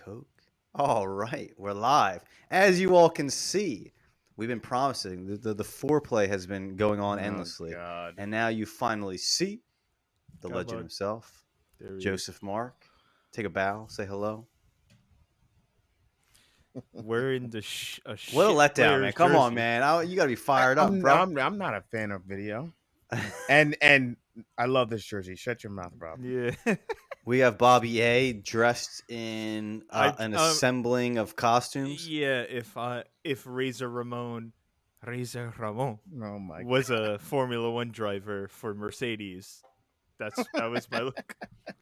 Coke. All right, we're live. As you all can see, we've been promising. The foreplay has been going on Oh endlessly. God. And now you finally see the Come legend on. himself, There he is. Joseph Mark. Take a bow, say hello. Wearing the What a shit letdown, player's man. Come on, jersey. man. You got to be I, fired up, I'm, bro. I'm not a fan of video, and I love this jersey. Shut your mouth, Rob. Yeah. We have Bobby A dressed in an assembling of costumes. Yeah, if Razor Ramon Oh my was a Formula One driver for Mercedes, that was my look.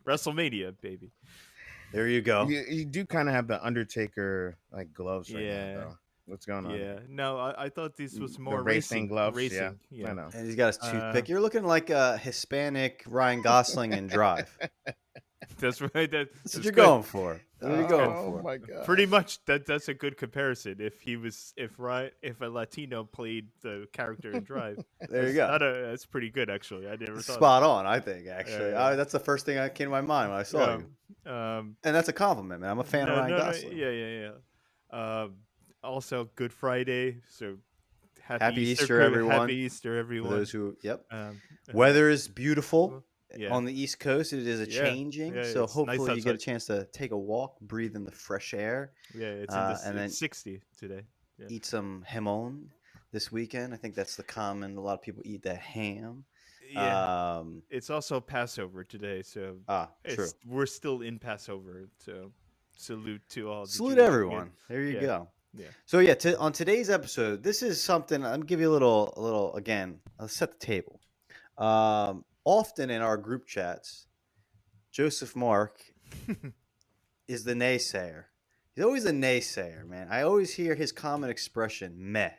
WrestleMania, baby. There you go. You do kind of have the Undertaker like gloves right now, Yeah. though. What's going on? Yeah. Here? No, I thought this was The more racing gloves. Racing. Yeah, I know. And he's got his toothpick. You're looking like a Hispanic Ryan Gosling in Drive. That's right. That's That's what you're good. going for. That's what you're going Oh for. my God. Pretty much that's a good comparison. If a Latino played the character in Drive, There you go. That's pretty good actually. I never thought. Spot on, I think, actually. Yeah. That's the first thing that came to my mind when I saw you. And that's a compliment, man. I'm a fan of Ryan Gosling. Yeah. Also, Good Friday. So Happy Easter, everyone. Happy Easter, For everyone. those who, yep. Um, Weather is beautiful. Yeah. On the East Coast, it is Yeah. changing. Yeah, So it's hopefully nice you get a outside. chance to take a walk, breathe in the fresh air, Yeah, it's and then it's 60 today. Yeah. eat some hamon this weekend. I think that's the common. A lot of people eat that ham. Yeah. It's also Passover today, so True. we're still in Passover. So salute to all. Salute Jews. everyone. There you Yeah. go. Yeah. So yeah, on today's episode, this is something. I'm gonna give you a little again. I'll set the table. Often in our group chats, Joseph Mark is the naysayer. He's always a naysayer, man. I always hear his common expression, meh.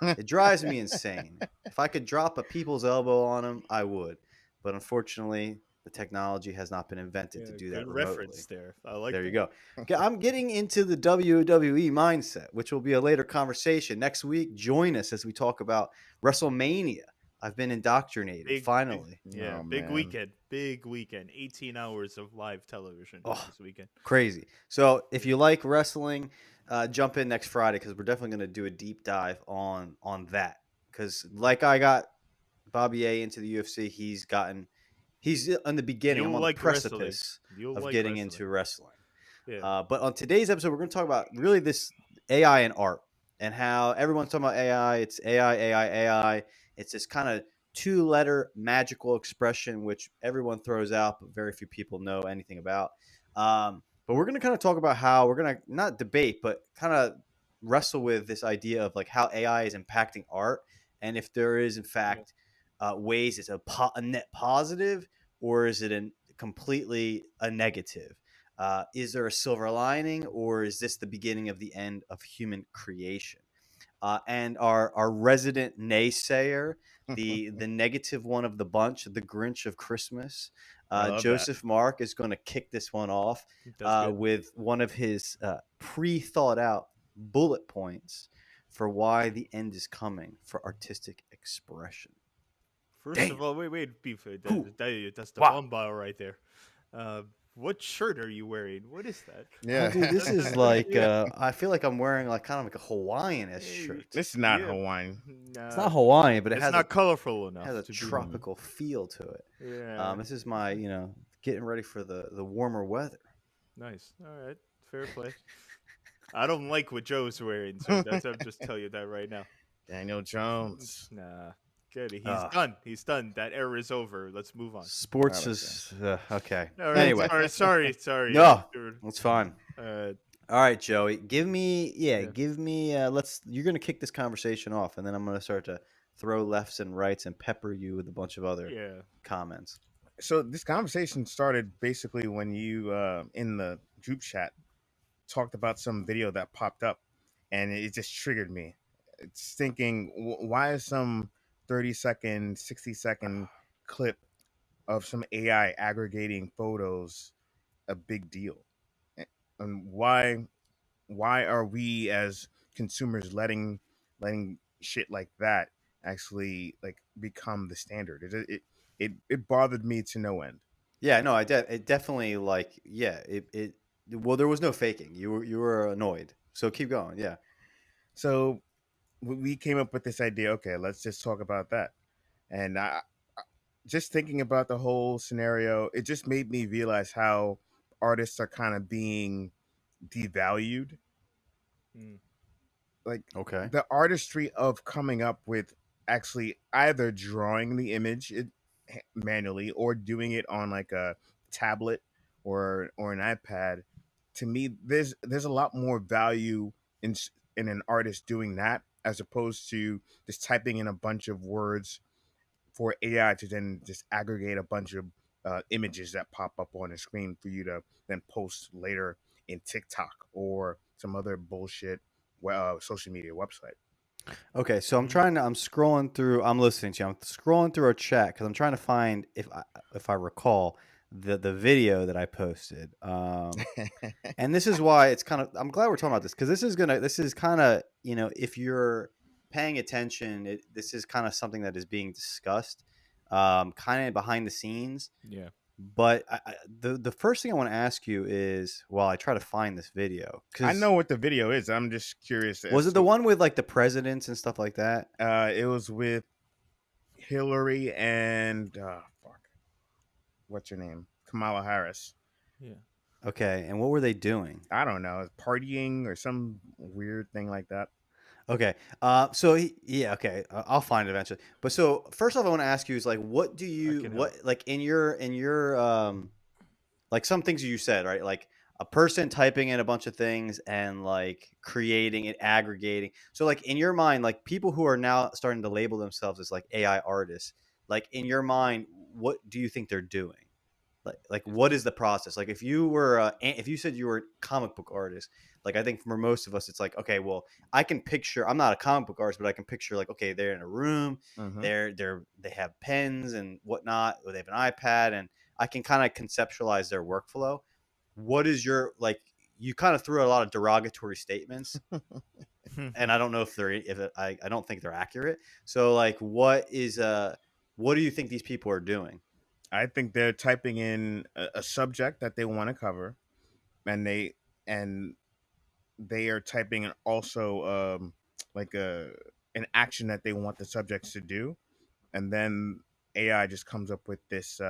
It drives me insane. If I could drop a people's elbow on him, I would. But unfortunately, the technology has not been invented to do that good remotely. reference there. I like. There that. you go. Okay, I'm getting into the WWE mindset, which will be a later conversation. Next week, join us as we talk about WrestleMania. I've been indoctrinated, finally. Big weekend. Big weekend. 18 hours of live television this weekend. Crazy. So if you like wrestling, jump in next Friday because we're definitely going to do a deep dive on that. Because like I got Bobby A into the UFC, he's in the beginning. I'm on the precipice of getting into wrestling. Yeah. But on today's episode, we're going to talk about really this AI and art and how everyone's talking about AI. It's AI. It's this kind of 2-letter magical expression, which everyone throws out, but very few people know anything about. But we're going to kind of talk about how we're going to not debate, but kind of wrestle with this idea of like how AI is impacting art. And if there is, in fact, ways it's a net positive or is it completely a negative? Is there a silver lining or is this the beginning of the end of human creation? And our resident naysayer, the negative one of the bunch, the Grinch of Christmas, Joseph Mark is going to kick this one off with one of his pre-thought out bullet points for why the end is coming for artistic expression. First of all, wait, that's the bomb bottle right there. What shirt are you wearing? What is that? Yeah, dude, this is like I feel like I'm wearing like kind of like a Hawaiian-ish shirt. This is not Hawaiian. It's not Hawaiian, but it's not colorful enough. It has a tropical feel to it. Yeah. This is my getting ready for the warmer weather. Nice. All right. Fair play. I don't like what Joe's wearing, so I'm just tell you that right now. Daniel Jones. Nah. Good. He's done. He's done. That era is over. Let's move on. Sports is okay. All right, anyway, sorry. No, it's fine. All right, Joey. Give me. You're gonna kick this conversation off, and then I'm gonna start to throw lefts and rights and pepper you with a bunch of other comments. So this conversation started basically when you in the group chat talked about some video that popped up, and it just triggered me. It's thinking, why is some 30-second, 60-second clip of some AI aggregating photos a big deal? And why are we as consumers letting shit like that actually like become the standard? It bothered me to no end. Yeah, no, it definitely it Well, there was no faking. You were annoyed. So keep going. Yeah. So we came up with this idea. Okay, let's just talk about that. And just thinking about the whole scenario, it just made me realize how artists are kind of being devalued. Mm. Like Okay. the artistry of coming up with actually either drawing the image manually or doing it on like a tablet or an iPad. To me, there's a lot more value in in an artist doing that as opposed to just typing in a bunch of words for AI to then just aggregate a bunch of images that pop up on the screen for you to then post later in TikTok or some other bullshit social media website. Okay, so I'm scrolling through. I'm listening to you. I'm scrolling through our chat because I'm trying to find if I recall the video that I posted. And this is why it's kind of. I'm glad we're talking about this because this is kind of if you're paying attention, this is kind of something that is being discussed, kind of behind the scenes. Yeah. But the first thing I want to ask you is, while I try to find this video, I because know what the video is. I'm just curious. was As it the to, one with like the presidents and stuff like that? it was with Hillary and fuck, what's her name? Kamala Harris. Yeah. Okay, and what were they doing? I don't know, partying or some weird thing like that. Okay, okay, I'll find it eventually. But so first off, I want to ask you is like, what do I you can what help. like in your like some things you said, right? Like a person typing in a bunch of things and like creating it, aggregating. So like in your mind, like people who are now starting to label themselves as like AI artists, like in your mind, what do you think they're doing? Like what is the process? Like if you said you were a comic book artist, like I think for most of us it's like, okay, well, I can picture, I'm not a comic book artist, but I can picture like, okay, they're in a room, Mm-hmm. they have pens and whatnot, or they have an iPad, and I can kind of conceptualize their workflow. What is your like, you kind of threw out a lot of derogatory statements, and I don't know I don't think they're accurate. So like what do you think these people are doing? I think they're typing in a subject that they want to cover, and and they are typing in also like an action that they want the subjects to do, and then AI just comes up with this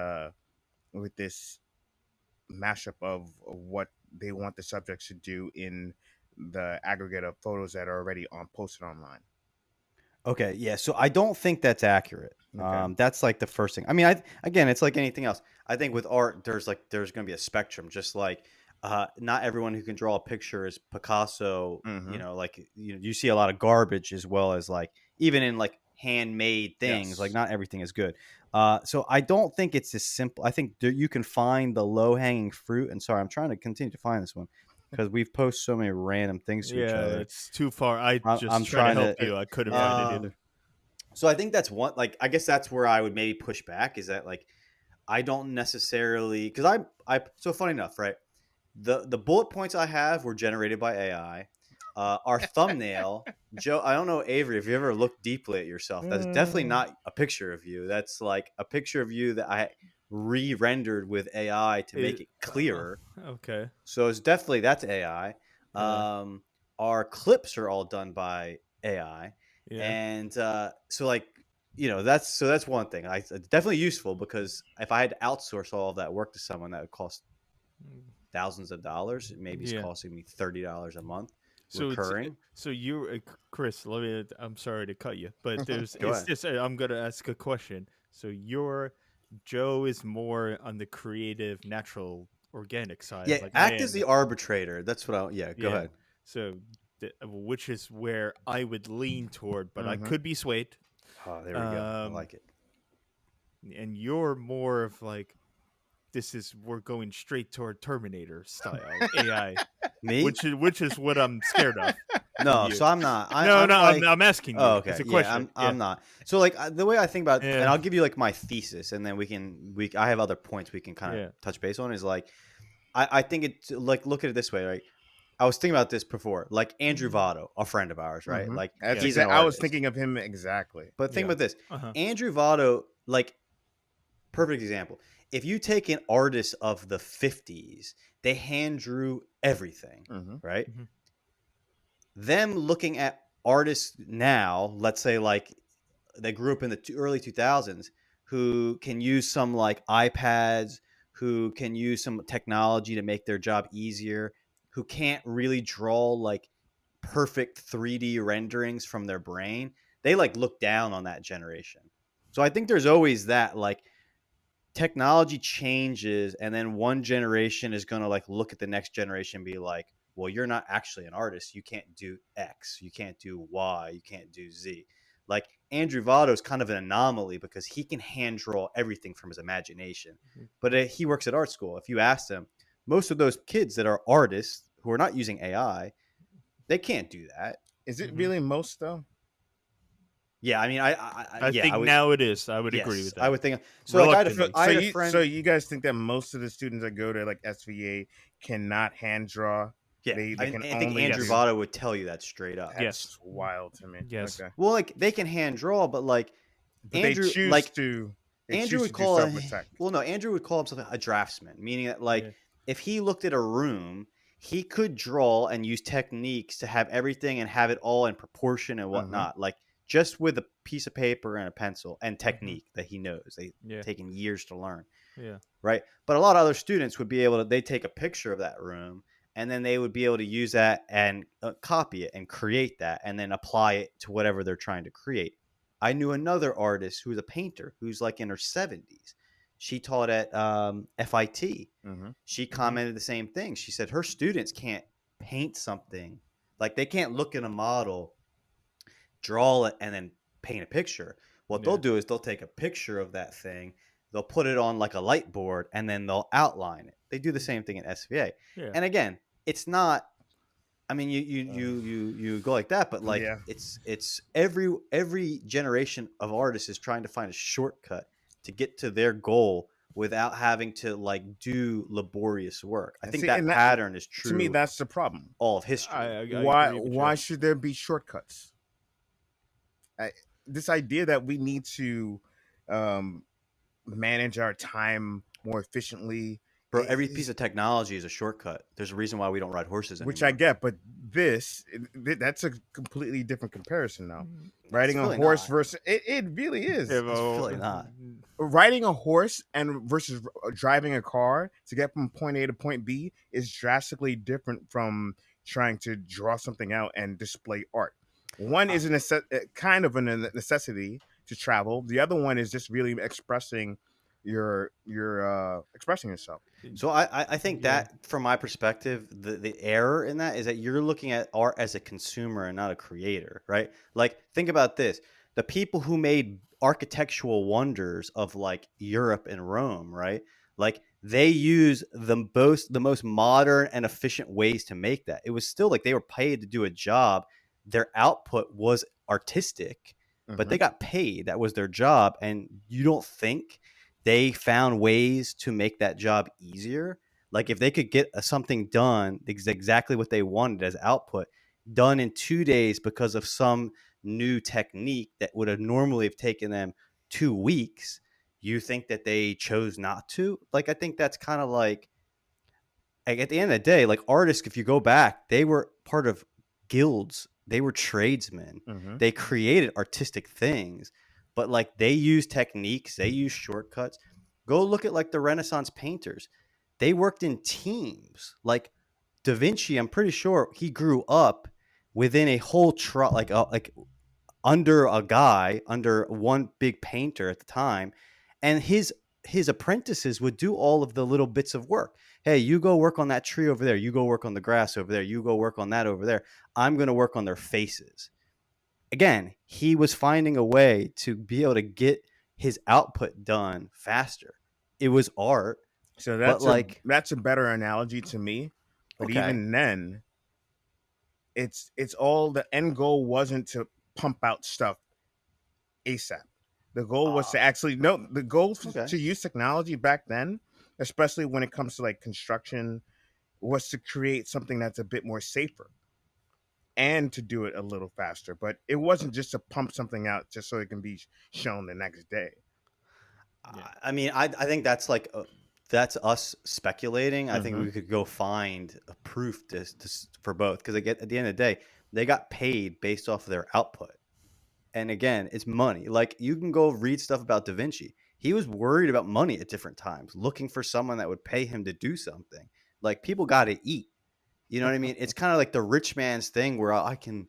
mashup of what they want the subjects to do in the aggregate of photos that are already on posted online. Okay, yeah. So I don't think that's accurate. Okay. That's like the first thing. I mean, again, it's like anything else. I think with art, there's going to be a spectrum. Just like not everyone who can draw a picture is Picasso. Mm-hmm. Like you see a lot of garbage as well as like even in like handmade things. Like Yes. not everything is good. So I don't think it's as simple. I think you can find the low hanging fruit. And sorry, I'm trying to continue to find this one because we've posted so many random things to each Yeah, other. it's too far. I I'm just try to trying help to. you. I couldn't Yeah. find it either. So I think that's one. Like, I guess that's where I would maybe push back is that like I don't necessarily because I so funny enough, right? The bullet points I have were generated by AI. Our thumbnail, Joe. I don't know, Avery, if you ever looked deeply at yourself, that's definitely not a picture of you. That's like a picture of you that I re-rendered with AI to make it clearer. Okay. So it's definitely that's AI. Yeah. Our clips are all done by AI, Yeah. and so like that's one thing. It's definitely useful because if I had to outsource all of that work to someone, that would cost thousands of dollars. Maybe it's Yeah. costing me $30 a month So recurring. so you, Chris. Let me. I'm sorry to cut you, but Go it's ahead. just. I'm gonna ask a question. So Joe is more on the creative, natural, organic side, Yeah, like I act as am. the arbitrator. That's what I. Yeah, go Yeah. ahead. So, which is where I would lean toward, but I Mm-hmm. could be swayed. Oh, there we go. I Um, like it. and you're more of like, we're going straight toward Terminator style AI, Me? which is what I'm scared of from No, you. so I'm not. No, I'm no, like, I'm asking oh, you. It's okay, a yeah, question. Yeah, I'm not. So like the way I think about, and yeah, I'll give you like my thesis, and then I have other points we can kind of yeah. touch base on. Is like, I think it's like look at it this way, right? I was thinking about this before, like Andrew Votto, a friend of ours, right? Mm-hmm. Like That's he's an exactly. I was artist, thinking of him exactly. but think Yeah. about this: Uh-huh. Andrew Votto, like perfect example. If you take an artist of the 50s, they hand drew everything, Mhm. right? Mhm. Them looking at artists now, let's say like they grew up in the early 2000s, who can use some like iPads, who can use some technology to make their job easier, who can't really draw like perfect 3D renderings from their brain. They like look down on that generation. So I think there's always that like technology changes, and then one generation is going to like look at the next generation and be like, well, you're not actually an artist, you can't do X, you can't do Y, you can't do Z. Like Andrew Votto is kind of an anomaly because he can hand draw everything from his imagination, but he works at art school. If you ask them, most of those kids that are artists who are not using AI, they can't do that. Is it Mhm. really most though? Yeah, I mean, I yeah, think I would, now it is. I would agree yes, with that. I would think so. Like Reluctantly. I had a So friend. you guys think that most of the students that go to like SVA cannot hand draw? Yeah, They I can think only Andrew Yes. do. Votto would tell you that straight up. Yes. That's wild to me. Yes. Okay. Well, like they can hand draw, but like But they Andrew, choose like to Andrew would do call stuff with tech. well, no, Andrew would call himself a draftsman, meaning that like Yeah. if he looked at a room, he could draw and use techniques to have everything and have it all in proportion and whatnot, like just with a piece of paper and a pencil and technique that he knows. They Yeah. taken years to learn, Yeah. right? But a lot of other students would be able to. They take a picture of that room and then they would be able to use that and copy it and create that and then apply it to whatever they're trying to create. I knew another artist who's a painter who's like in her 70s. She taught at FIT. Mm-hmm. She commented the same thing. She said her students can't paint something. Like they can't look at a model, draw it, and then paint a picture. What they'll do is they'll take a picture of that thing, they'll put it on like a light board, and then they'll outline it. They do the same thing at SVA. Yeah. And again, it's not. I mean, you go like that, but like Yeah. it's every generation of artists is trying to find a shortcut to get to their goal without having to like do laborious work. I And think see, that and that- pattern is true. To me, that's the problem. all of history. I Why agree with why you. should there be shortcuts? This idea that we need to manage our time more efficiently, Bro, every piece of technology is a shortcut. There's a reason why we don't ride horses anymore. which I get, but that's a completely different comparison now. Riding a really horse not. versus it really is. Yeah, It's really not. Riding a horse and versus driving a car to get from point A to point B is drastically different from trying to draw something out and display art. One is kind of a necessity to travel. The other one is just really expressing your expressing yourself. So I think that from my perspective, the error in that is that you're looking at art as a consumer and not a creator, right? Like think about this. The people who made architectural wonders of like Europe and Rome, right? Like they use the most modern and efficient ways to make that. It was still like they were paid to do a job. Their output was artistic, but they got paid. That was their job. And you don't think they found ways to make that job easier? Like if they could get something done, exactly what they wanted as output, done in 2 days because of some new technique that would have normally have taken them 2 weeks, you think that they chose not to? Like I think that's kind of like at the end of the day, like artists, if you go back, they were part of guilds. They were tradesmen. They created artistic things, but like they use techniques, they use shortcuts. Go look at like the Renaissance painters. They worked in teams. Like Da Vinci, I'm pretty sure he grew up within a whole like under a guy, under one big painter at the time, and his apprentices would do all of the little bits of work. Hey, you go work on that tree over there. You go work on the grass over there. You go work on that over there. I'm going to work on their faces. Again, he was finding a way to be able to get his output done faster. It was art. So that's a better analogy to me. But Okay. even then, it's all the end goal wasn't to pump out stuff ASAP. The goal was to actually the goal to use technology back then, especially when it comes to like construction, was to create something that's a bit more safer and to do it a little faster. But it wasn't just to pump something out just so it can be shown the next day. I mean, I think that's like that's us speculating. I think Mm-hmm. we could go find a proof for both, because at the end of the day, they got paid based off of their output. And again, it's money. Like, you can go read stuff about Da Vinci. He was worried about money at different times, looking for someone that would pay him to do something. Like, people got to eat. You know what I mean? It's kind of like the rich man's thing where I'm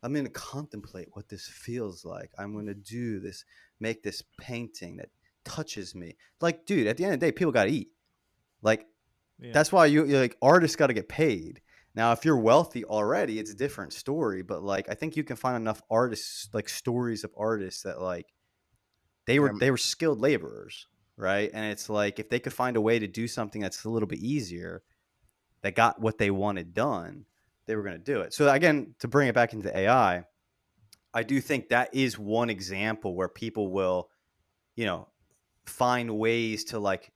going to contemplate what this feels like. I'm going to do this, make this painting that touches me. Like, dude, at the end of the day, people got to eat. Like, Yeah. that's why you're like, artists got to get paid. Now, if you're wealthy already, it's a different story. But like, I think you can find enough artists, like stories of artists that like they Yeah, were skilled laborers, right? And it's like, if they could find a way to do something that's a little bit easier, that got what they wanted done, they were going to do it. So again, to bring it back into AI, I do think that is one example where people will, you know, find ways to like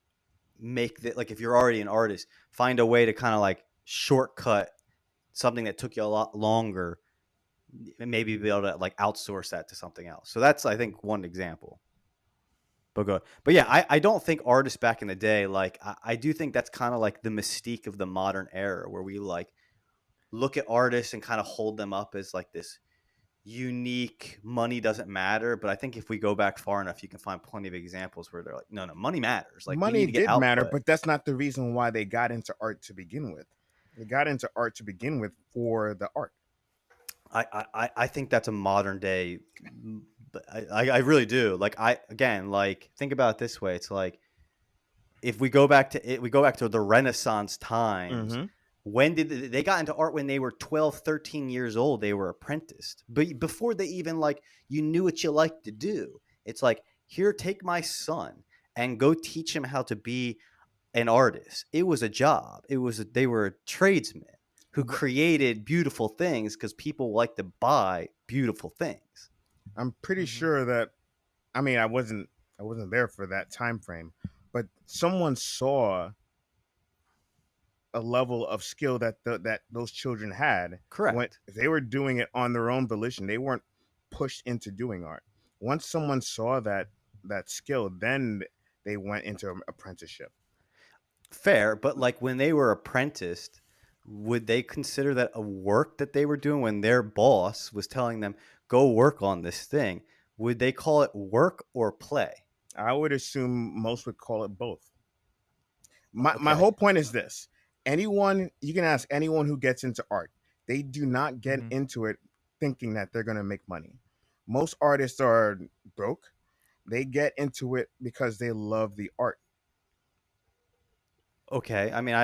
make that, like, if you're already an artist, find a way to kind of like shortcut something that took you a lot longer, and maybe be able to like outsource that to something else. So that's, I think, one example. But go. But yeah, I don't think artists back in the day, like, I do think that's kind of like the mystique of the modern era, where we like look at artists and kind of hold them up as like this unique, money doesn't matter. But I think if we go back far enough, you can find plenty of examples where they're like, no, money matters. Like, we money need to get did matter, output. but that's not the reason why they got into art to begin with. They got into art to begin with for the art. I think that's a modern day. But I really do. Like, again, like, think about it this way. It's like, if we go back to it, we go back to the Renaissance times. Mm-hmm. When did they got into art? When they were 12, 13 years old, they were apprenticed. But before they even, like, you knew what you liked to do. It's like, here, take my son and go teach him how to be an artist. It was a job. They were tradesmen who created beautiful things because people like to buy beautiful things. I'm pretty Mm-hmm. sure that, I mean, I wasn't there for that time frame, but someone saw a level of skill that that those children had when Correct. they were doing it on their own volition. They weren't pushed into doing art. Once someone saw that skill, then they went into an apprenticeship. Fair, but like, when they were apprenticed, would they consider that a work that they were doing when their boss was telling them, go work on this thing? Would they call it work or play? I would assume most would call it both. My Okay. whole point is this: anyone, you can ask anyone who gets into art, they do not get Mm-hmm. into it thinking that they're going to make money. Most artists are broke. They get into it because they love the art. Okay. I mean,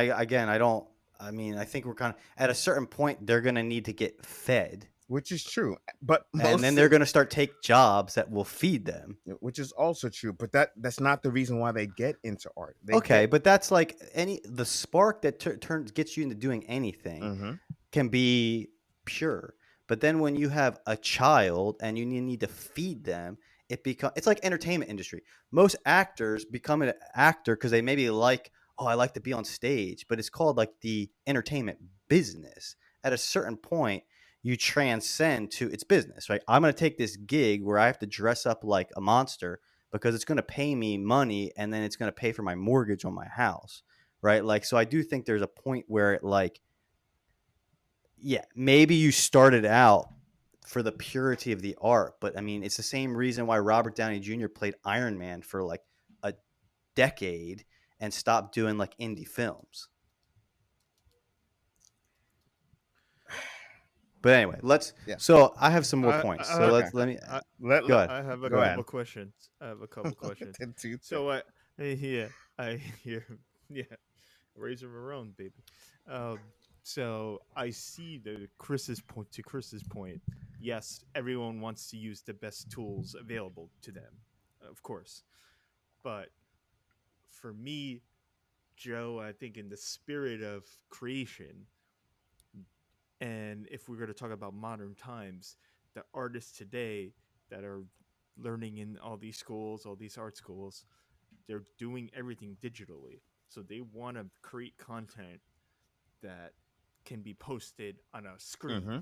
I mean, I think we're kind of at a certain point, they're going to need to get fed, Which is true, but and then most, they're going to start take jobs that will feed them. which is also true, but that's not the reason why they get into art. They Okay. get, But that's like the spark that turns, gets you into doing anything mm-hmm, can be pure. But then when you have a child and you need to feed them, it's like entertainment industry. Most actors become an actor because they maybe like, oh, I like to be on stage, but it's called like the entertainment business. At a certain point, you transcend to its business, right? I'm going to take this gig where I have to dress up like a monster because it's going to pay me money, and then it's going to pay for my mortgage on my house, right? Like, so I do think there's a point where it, like, yeah, maybe you started out for the purity of the art, but I mean, it's the same reason why Robert Downey Jr. played Iron Man for like a decade and stopped doing like indie films. But anyway, yeah, so I have some more I, points. So I, okay. let me Let, go let ahead. I have a go couple ahead. questions. I have a couple questions. Did two things. So yeah, I hear, yeah, razor Marone, baby. Um, so I see the Chris's point. To Chris's point, yes, everyone wants to use the best tools available to them, of course. But for me, Joe, I think in the spirit of creation, and if we're going to talk about modern times, the artists today that are learning in all these schools, all these art schools, they're doing everything digitally. So they want to create content that can be posted on a screen.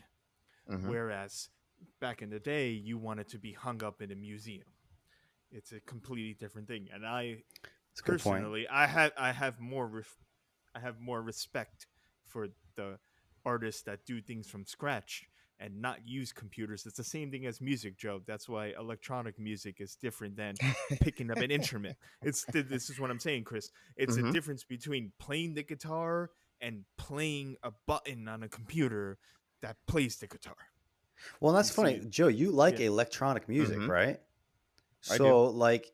Mm-hmm, mm-hmm. Whereas back in the day, you wanted to be hung up in a museum. It's a completely different thing. And That's a good point. Personally, I have more respect for the artists that do things from scratch and not use computers. It's the same thing as music, Joe. That's why electronic music is different than picking up an instrument. This is what I'm saying, Chris. It's a Hmm. difference between playing the guitar and playing a button on a computer that plays the guitar. Well, You that's funny, see, Joe. You like yeah. electronic music, Hmm. right? I do. So like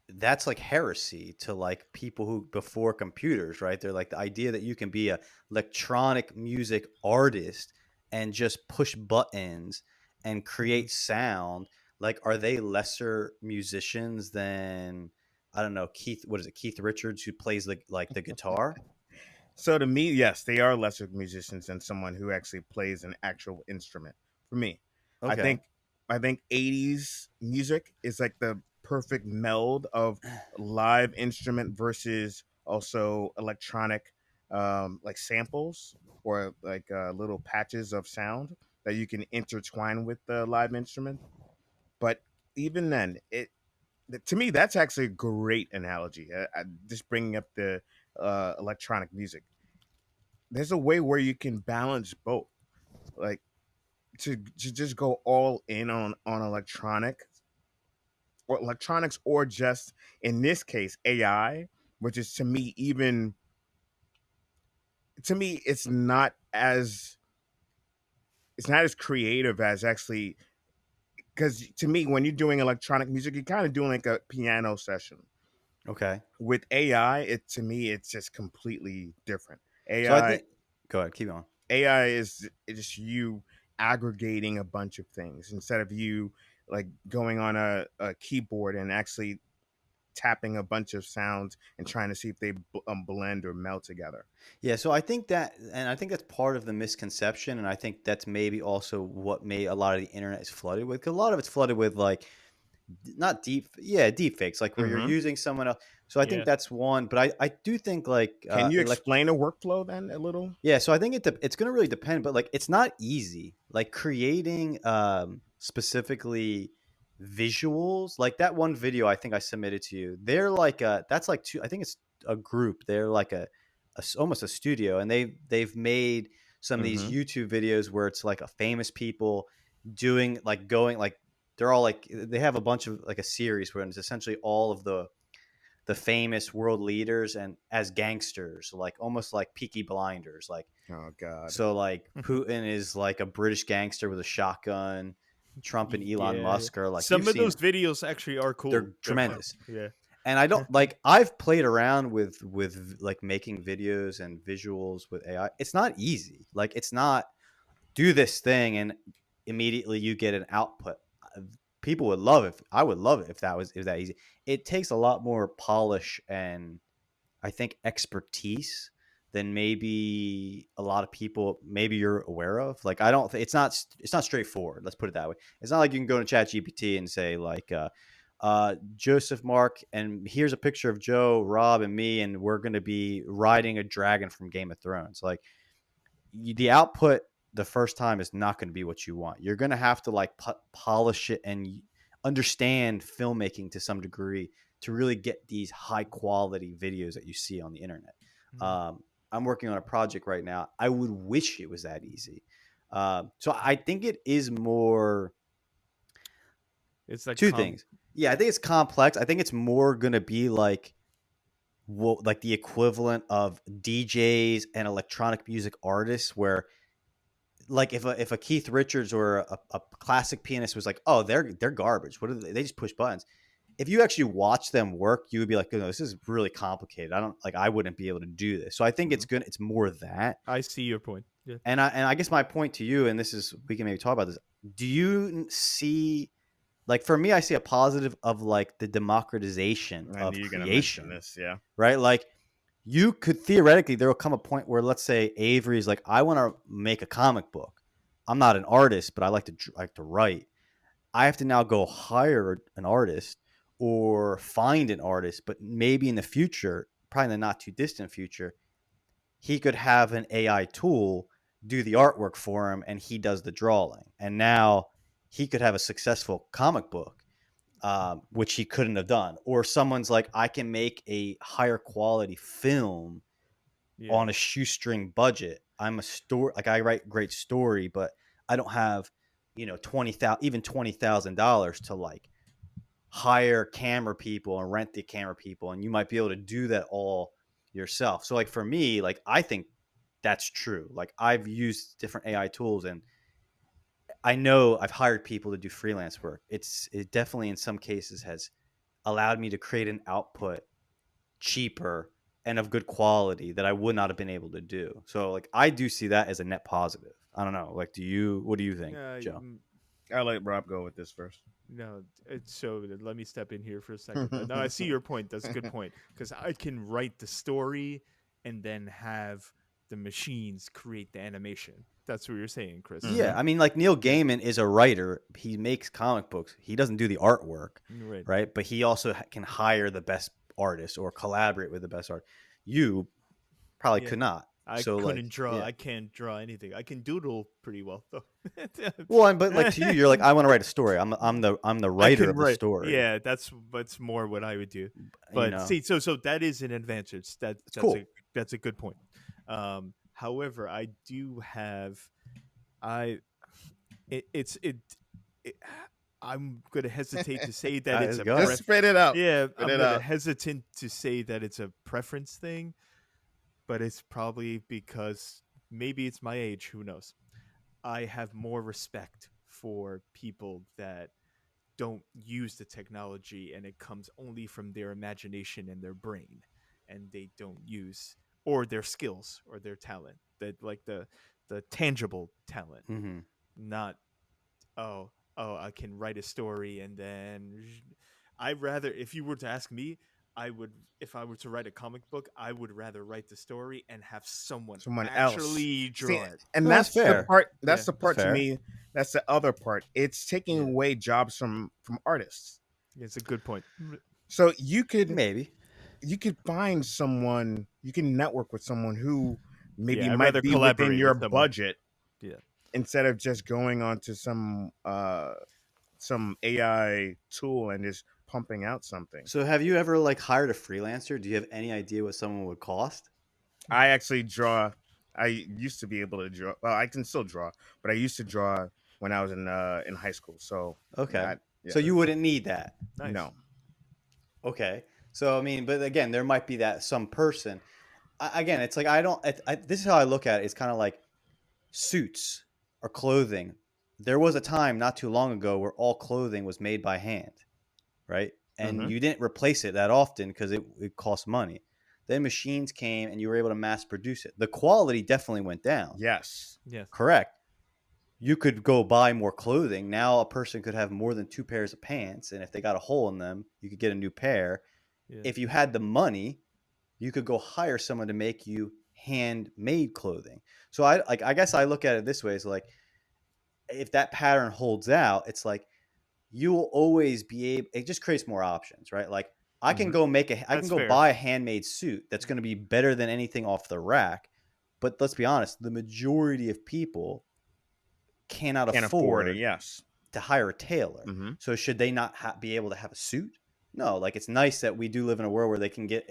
that's like heresy to like people who before computers, right? They're like the idea that you can be a electronic music artist and just push buttons and Mhm. create sound. Like, are they lesser musicians than I don't know Keith? What is it, Keith Richards, who plays like the guitar? So to me, yes, they are lesser musicians than someone who actually plays an actual instrument. For me, I Okay, think I think 80s music is like the perfect meld of live instrument versus also electronic, like samples or like little patches of sound that you can intertwine with the live instrument. But even then, to me that's actually a great analogy. Just bringing up the electronic music, there's a way where you can balance both, like to just go all in on electronics or just in this case AI, which is to me it's not as creative as actually, because to me when you're doing electronic music you're kind of doing like a piano session. okay. With AI, it to me it's just completely different. So I ai think go ahead, keep going. AI is just you aggregating a bunch of things instead of you like going on a keyboard and actually tapping a bunch of sounds and trying to see if they blend or meld together. Yeah, so I think that, and I think that's part of the misconception, and I think that's maybe also what made a lot of the internet is flooded with. 'Cause a lot of it's flooded with like not deep fakes, like where you're Hmm. using someone else. So I think Yeah. that's one, but I do think like Can you explain a workflow then a little? yeah, so I think it's going to really depend, but like it's not easy. Like creating specifically visuals, like that one video I think I submitted to you. They're like that's like two. I think it's a group. They're like almost a studio, and they've made some of these Hmm. YouTube videos where it's like a famous people doing like going like they're all like they have a bunch of like a series where it's essentially all of the famous world leaders and as gangsters, like almost like Peaky Blinders. Like Oh God. so, like Putin is like a British gangster with a shotgun. Trump and Elon Yeah, yeah. Musk are like you've Some of seen those it. videos actually are cool. They're They're fun. tremendous. Yeah. And I don't like I've played around with like making videos and visuals with AI. It's not easy. Like it's not do this thing and immediately you get an output. People would love it. I would love it if that was that easy. It takes a lot more polish and I think expertise than maybe a lot of people maybe you're aware of. Like I don't it's not straightforward. Let's put it that way. It's not like you can go to ChatGPT and say like Joseph Mark and here's a picture of Joe, Rob and me and we're going to be riding a dragon from Game of Thrones. Like the output the first time is not going to be what you want. You're going to have to like polish it and understand filmmaking to some degree to really get these high quality videos that you see on the internet. Mhm. Um, I'm working on a project right now. I would wish it was that easy. So I think it is more It's like two things. Yeah, I think it's complex. I think it's more going to be like like the equivalent of DJs and electronic music artists where like if a Keith Richards or a classic pianist was like, oh, they're garbage. What are they? They just push buttons. If you actually watch them work, you would be like, no, this is really complicated. I don't like I wouldn't be able to do this. So I think Hmm. it's good. It's more that. I see your point. Yeah. And I guess my point to you, and this is we can maybe talk about this. Do you see like for me, I see a positive of like the democratization I knew of you're gonna mention creation, this. Yeah. right? Like you could theoretically there will come a point where let's say Avery's like I want to make a comic book. I'm not an artist, but I like to write. I have to now go hire an artist or find an artist, but maybe in the future, probably in the not too distant future, he could have an AI tool do the artwork for him and he does the drawing. And now he could have a successful comic book which he couldn't have done. Or someone's like, I can make a higher quality film Yeah. on a shoestring budget. I'm a story, like I write great story, but I don't have, even $20,000 to like hire camera people and rent the camera people, and you might be able to do that all yourself. So like for me, like I think that's true. Like I've used different AI tools, and I know I've hired people to do freelance work. It definitely in some cases has allowed me to create an output cheaper and of good quality that I would not have been able to do. So like I do see that as a net positive. I don't know. Like what do you think, Joe? I'll let Rob go with this first. No, so let me step in here for a second. No, I see your point. That's a good point, because I can write the story and then have the machines create the animation. That's what you're saying, Chris. Yeah, I mean, like Neil Gaiman is a writer. He makes comic books. He doesn't do the artwork, right? But he also can hire the best artists or collaborate with the best art. You probably could not. I couldn't draw. Yeah. I can't draw anything. I can doodle pretty well though. Well, but like to you, you're like, I want to write a story. I'm the writer of the story. Yeah, that's more what I would do. But see, so that is an advantage. That's cool. That's a good point. However, I do have, I'm gonna hesitate to say that it's just spit it out. Yeah, I'm hesitant to say that it's a preference thing. But it's probably because maybe it's my age. Who knows? I have more respect for people that don't use the technology and it comes only from their imagination and their brain, and they don't use or their skills or their talent, that like the tangible talent, not I can write a story and then I'd rather, if you were to ask me, if I were to write a comic book, I would rather write the story and have someone actually else draw it. And that's fair. the part. That's the part to me. That's the other part. It's taking away jobs from artists. It's a good point. So you could find someone. You can network with someone who maybe might be within your budget. Yeah. Instead of just going onto some AI tool and just pumping out something. So have you ever like hired a freelancer? Do you have any idea what someone would cost? I actually draw. I used to be able to draw. Well, I can still draw, but I used to draw when I was in high school. So okay. So you wouldn't need that. Nice. No. Okay. So I mean, but again, there might be that some person. Again, it's like this is how I look at it. It's kind of like suits or clothing. There was a time not too long ago where all clothing was made by hand. Right. And you didn't replace it that often because it cost money. Then machines came and you were able to mass produce it. The quality definitely went down. Yes. Correct. You could go buy more clothing. Now a person could have more than 2 pairs of pants. And if they got a hole in them, you could get a new pair. Yeah. If you had the money, you could go hire someone to make you handmade clothing. So I guess I look at it this way. It's like, if that pattern holds out, it's like, you will always be able, it just creates more options, right? Like I can go buy a handmade suit that's going to be better than anything off the rack. But let's be honest, the majority of people can't afford it, to hire a tailor. So should they not be able to have a suit? No, like it's nice that we do live in a world where they can get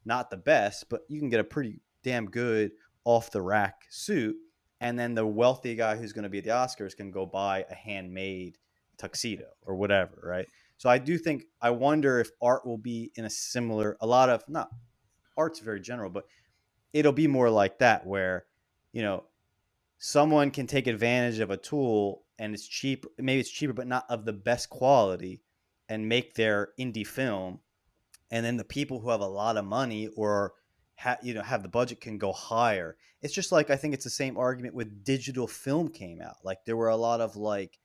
not the best, but you can get a pretty damn good off the rack suit. And then the wealthy guy who's going to be at the Oscars can go buy a handmade tuxedo or whatever, right? So I wonder if art will be in art's very general, but it'll be more like that where, someone can take advantage of a tool and it's cheap, maybe it's cheaper, but not of the best quality, and make their indie film. And then the people who have a lot of money or have the budget can go higher. It's just like, I think it's the same argument with digital film came out. Like there were a lot of like,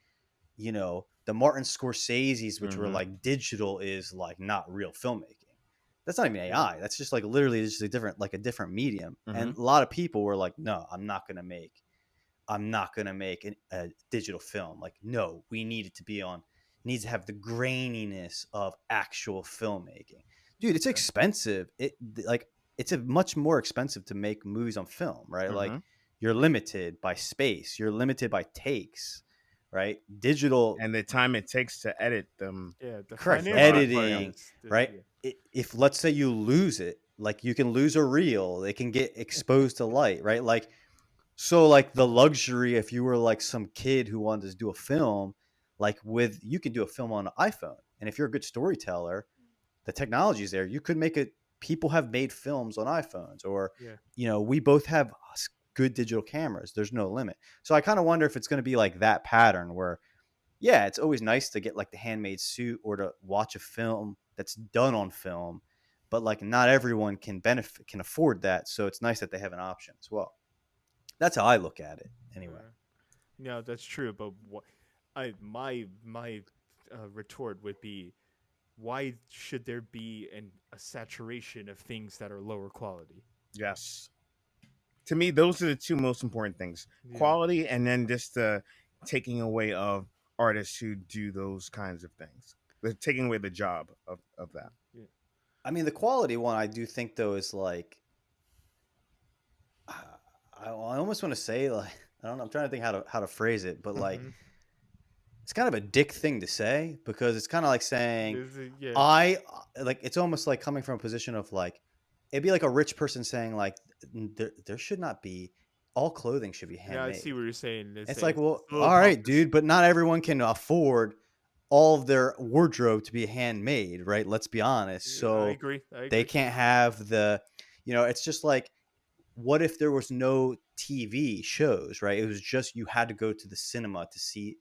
the Martin Scorsese's, which were like digital is like not real filmmaking. That's not even AI. That's just like literally just a different medium. And a lot of people were like, no, I'm not going to make a digital film. Like, no, we need it to be needs to have the graininess of actual filmmaking. Dude, it's expensive. It's much more expensive to make movies on film, right? Like you're limited by space. You're limited by takes. right? Digital, And the time it takes to edit them. Yeah, the correct, financial part editing, right? yeah. If let's say you lose it, like you can lose a reel, it can get exposed to light, right? Like, so like the luxury, if you were like some kid who wanted to do a film, like you can do a film on an iPhone. And if you're a good storyteller, the technology is there. You could make it. People have made films on iPhones, or, Yeah. we both have good digital cameras. There's no limit. So I kind of wonder if it's going to be like that pattern where, yeah, it's always nice to get like the handmade suit or to watch a film that's done on film, but like not everyone can afford that. So it's nice that they have an option as well. That's how I look at it anyway. No, that's true. But what my retort would be, why should there be a saturation of things that are lower quality? Yes. To me, those are the two most important things: Yeah. quality, and then just the taking away of artists who do those kinds of things. They're taking away the job of that. Yeah. I mean, the quality one, I do think though is like, I almost want to say like, I don't know. I'm trying to think how to phrase it, but like, Mhm. it's kind of a dick thing to say, because it's kind of like saying, Yeah. it's almost like coming from a position of like, it'd be like a rich person saying like, there should not be, all clothing should be Yeah, I handmade. see what you're saying. It's like, well, a little all right, pompous. dude, but not everyone can afford all of their wardrobe to be handmade, right? Let's be honest. Yeah, So I agree. they can't have it's just like, what if there was no TV shows, right? It was just, you had to go to the cinema to see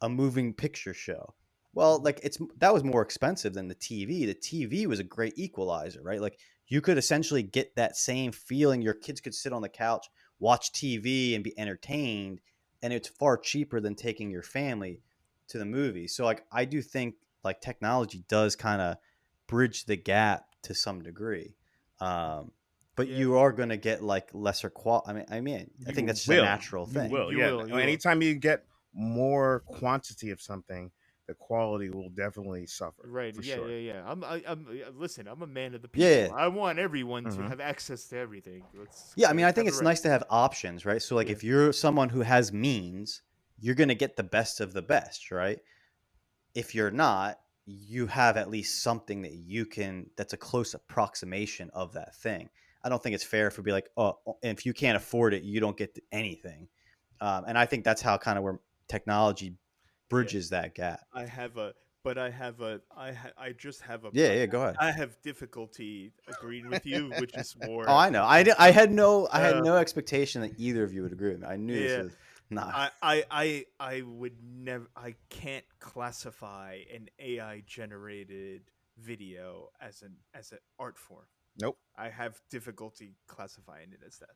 a moving picture show. Well, like that was more expensive than the TV. The TV was a great equalizer, right? Like you could essentially get that same feeling. Your kids could sit on the couch, watch TV and be entertained, and it's far cheaper than taking your family to the movie. So like I do think like technology does kind of bridge the gap to some degree. But Yeah. you are going to get like lesser quality. I think that's just a natural You thing. will. You Yeah. will, you will. Anytime you get more quantity of something, the quality will definitely suffer. Right. For Yeah. sure. Yeah. Yeah. Listen. I'm a man of the people. Yeah. I want everyone to Mhm. have access to everything. Yeah, I mean, I think have it's it right. nice to have options, right? So like Yeah. if you're someone who has means, you're going to get the best of the best, right? If you're not, you have at least something that's a close approximation of that thing. I don't think it's fair if we be like, oh, if you can't afford it, you don't get anything. And I think that's how kind of where technology Yeah. bridges that gap. I have a, but I have a, I just have a. Yeah, go ahead. I have difficulty agreeing with you, which is more. Oh, I know. I had no expectation that either of you would agree with me. I knew Yeah. this was not. I would never. I can't classify an AI generated video as an art form. Nope. I have difficulty classifying it as that,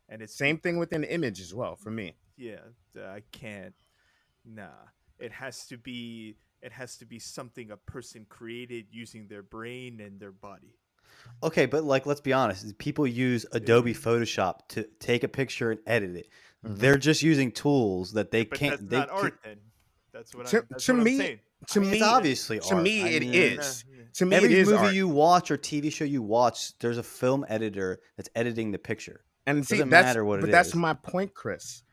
and it's Same thing with an image as well for me. yeah. I can't. Nah. It has to be. It has to be something a person created using their brain and their body. Okay, but like, let's be honest. People use Adobe Photoshop to take a picture and edit it. Mhm. They're just using tools that they But can't. that's They not can't, art. Then that's what To- I'm. That's to what me- I'm saying. To me, it's obviously to art. me, I it mean, is. Nah, To me, every it is movie art. you watch or TV show you watch, there's a film editor that's editing the picture. And see, Doesn't that's matter what but it that's is. my point, Chris.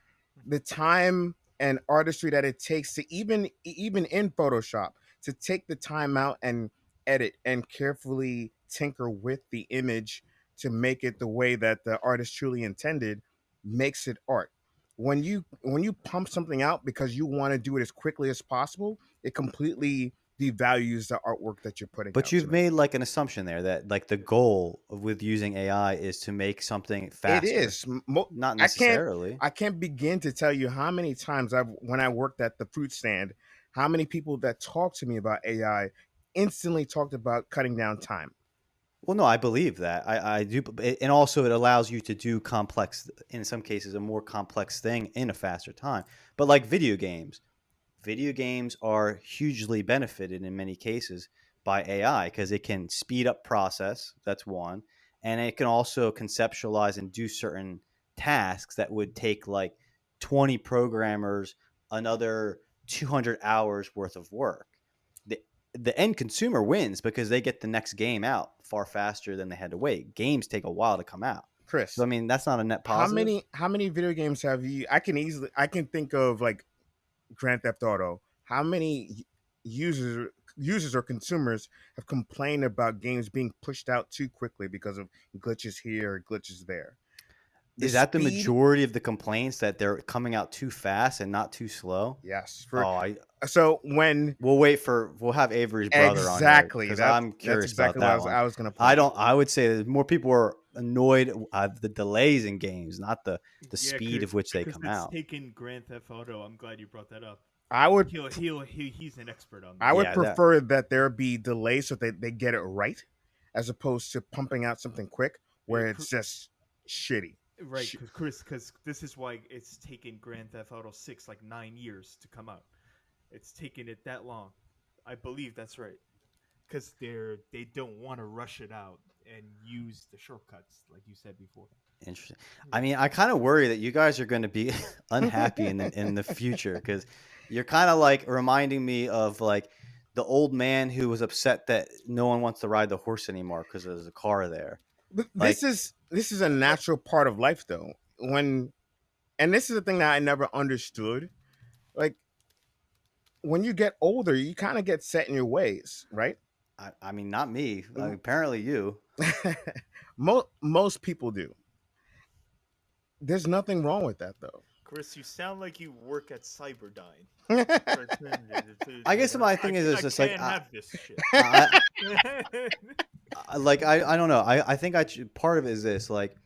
The time and artistry that it takes to even in Photoshop to take the time out and edit and carefully tinker with the image to make it the way that the artist truly intended makes it art. When you pump something out because you want to do it as quickly as possible, it completely devalues the artwork that you're putting But out. you've to me. made like an assumption there that like the goal with using AI is to make something faster. It is. Not necessarily. I can't begin to tell you how many times when I worked at the fruit stand, how many people that talked to me about AI instantly talked about cutting down time. Well, no, I believe that. I do. And also it allows you to do complex, in some cases, a more complex thing in a faster time. But like video games are hugely benefited in many cases by AI because it can speed up process. That's one. And it can also conceptualize and do certain tasks that would take like 20 programmers another 200 hours worth of work. The end consumer wins because they get the next game out far faster than they had to wait. Games take a while to come out. Chris, So I mean, that's not a net positive. how many video games have you? I can think of like Grand Theft Auto, how many users or consumers have complained about games being pushed out too quickly because of glitches here or glitches there? The Is that the speed, majority of the complaints, that they're coming out too fast and not too slow? yes. Oh, When we'll have Avery's brother on here exactly because that's I'm that's curious about exactly what that one. I was going to point out. I would say that more people are annoyed at the delays in games, not the Yeah, speed of which they because come it's out. taken Grand Theft Auto. I'm glad you brought that up. I would He's an expert on I this. would Yeah, prefer that there be delays so they get it right, as opposed to pumping out something quick where it's just shitty. Right, because Chris, because this is why it's taken Grand Theft Auto 6 like 9 years to come out. It's taken it that long. I believe that's right, because they don't want to rush it out and use the shortcuts like you said before. Interesting. I mean, I kind of worry that you guys are going to be unhappy in the future, because you're kind of like reminding me of like the old man who was upset that no one wants to ride the horse anymore because there's a car there. But Like, this is a natural part of life, though. And this is the thing that I never understood. Like, when you get older, you kind of get set in your ways, right? I mean, not me. Apparently, you. Most people do. There's nothing wrong with that, though. Chris, you sound like you work at Cyberdyne. I guess my thing is I just can't like have this shit. I don't know. I think part of it is this. Like,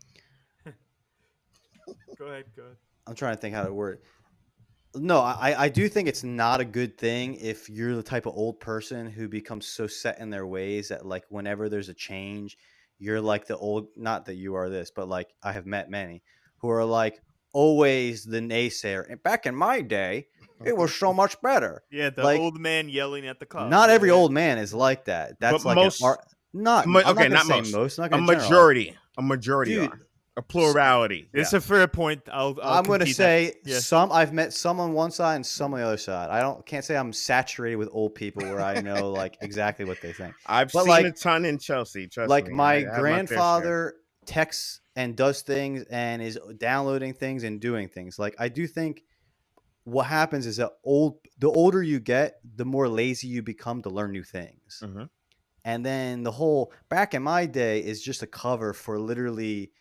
Go ahead. I'm trying to think how to word it. No, I do think it's not a good thing if you're the type of old person who becomes so set in their ways that like whenever there's a change, you're like the old, not that you are this, but like I have met many who are like always the naysayer. And back in my day, it was so much better. Yeah, the Like, old man yelling at the cloud. not every Yeah. old man is like that. That's But like most- an art. Not, Ma- I'm okay, not not gonna say most. most. I'm not A gonna generalize. majority Dude, are. A plurality. It's yeah. a fair point. I'm going to concede say that. Yeah. some. I've met some on one side and some on the other side. Can't say I'm saturated with old people where I know like exactly what they think. I've But, seen like- a ton in Chelsea. Trust Like me. my I have fair share. grandfather texts and does things and is downloading things and doing things. Like I do think what happens is that the older you get, the more lazy you become to learn new things. Mhm. And then the whole back in my day is just a cover for literally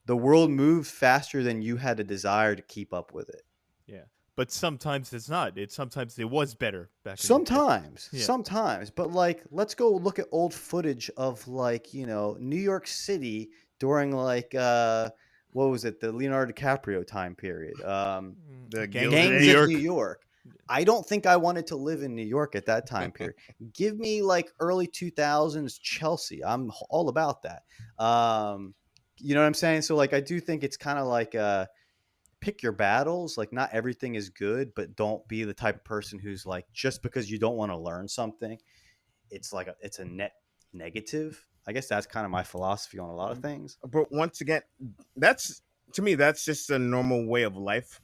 the world moved faster than you had a desire to keep up with it. Yeah. But sometimes it's not. Sometimes it was better back in Sometimes, Yeah. sometimes, but like, let's go look at old footage of like, New York City during like, what was it? The Leonardo DiCaprio time period. The Gangs Gilded of Gangs New of York. New York. I don't think I wanted to live in New York at that time period. Give me like early 2000s Chelsea. I'm all about that. You know what I'm saying? So like, I do think it's kind of like, pick your battles. Like not everything is good, but don't be the type of person who's like, just because you don't want to learn something, it's like it's a net negative. I guess that's kind of my philosophy on a lot of things. But once again, that's to me, that's just a normal way of life.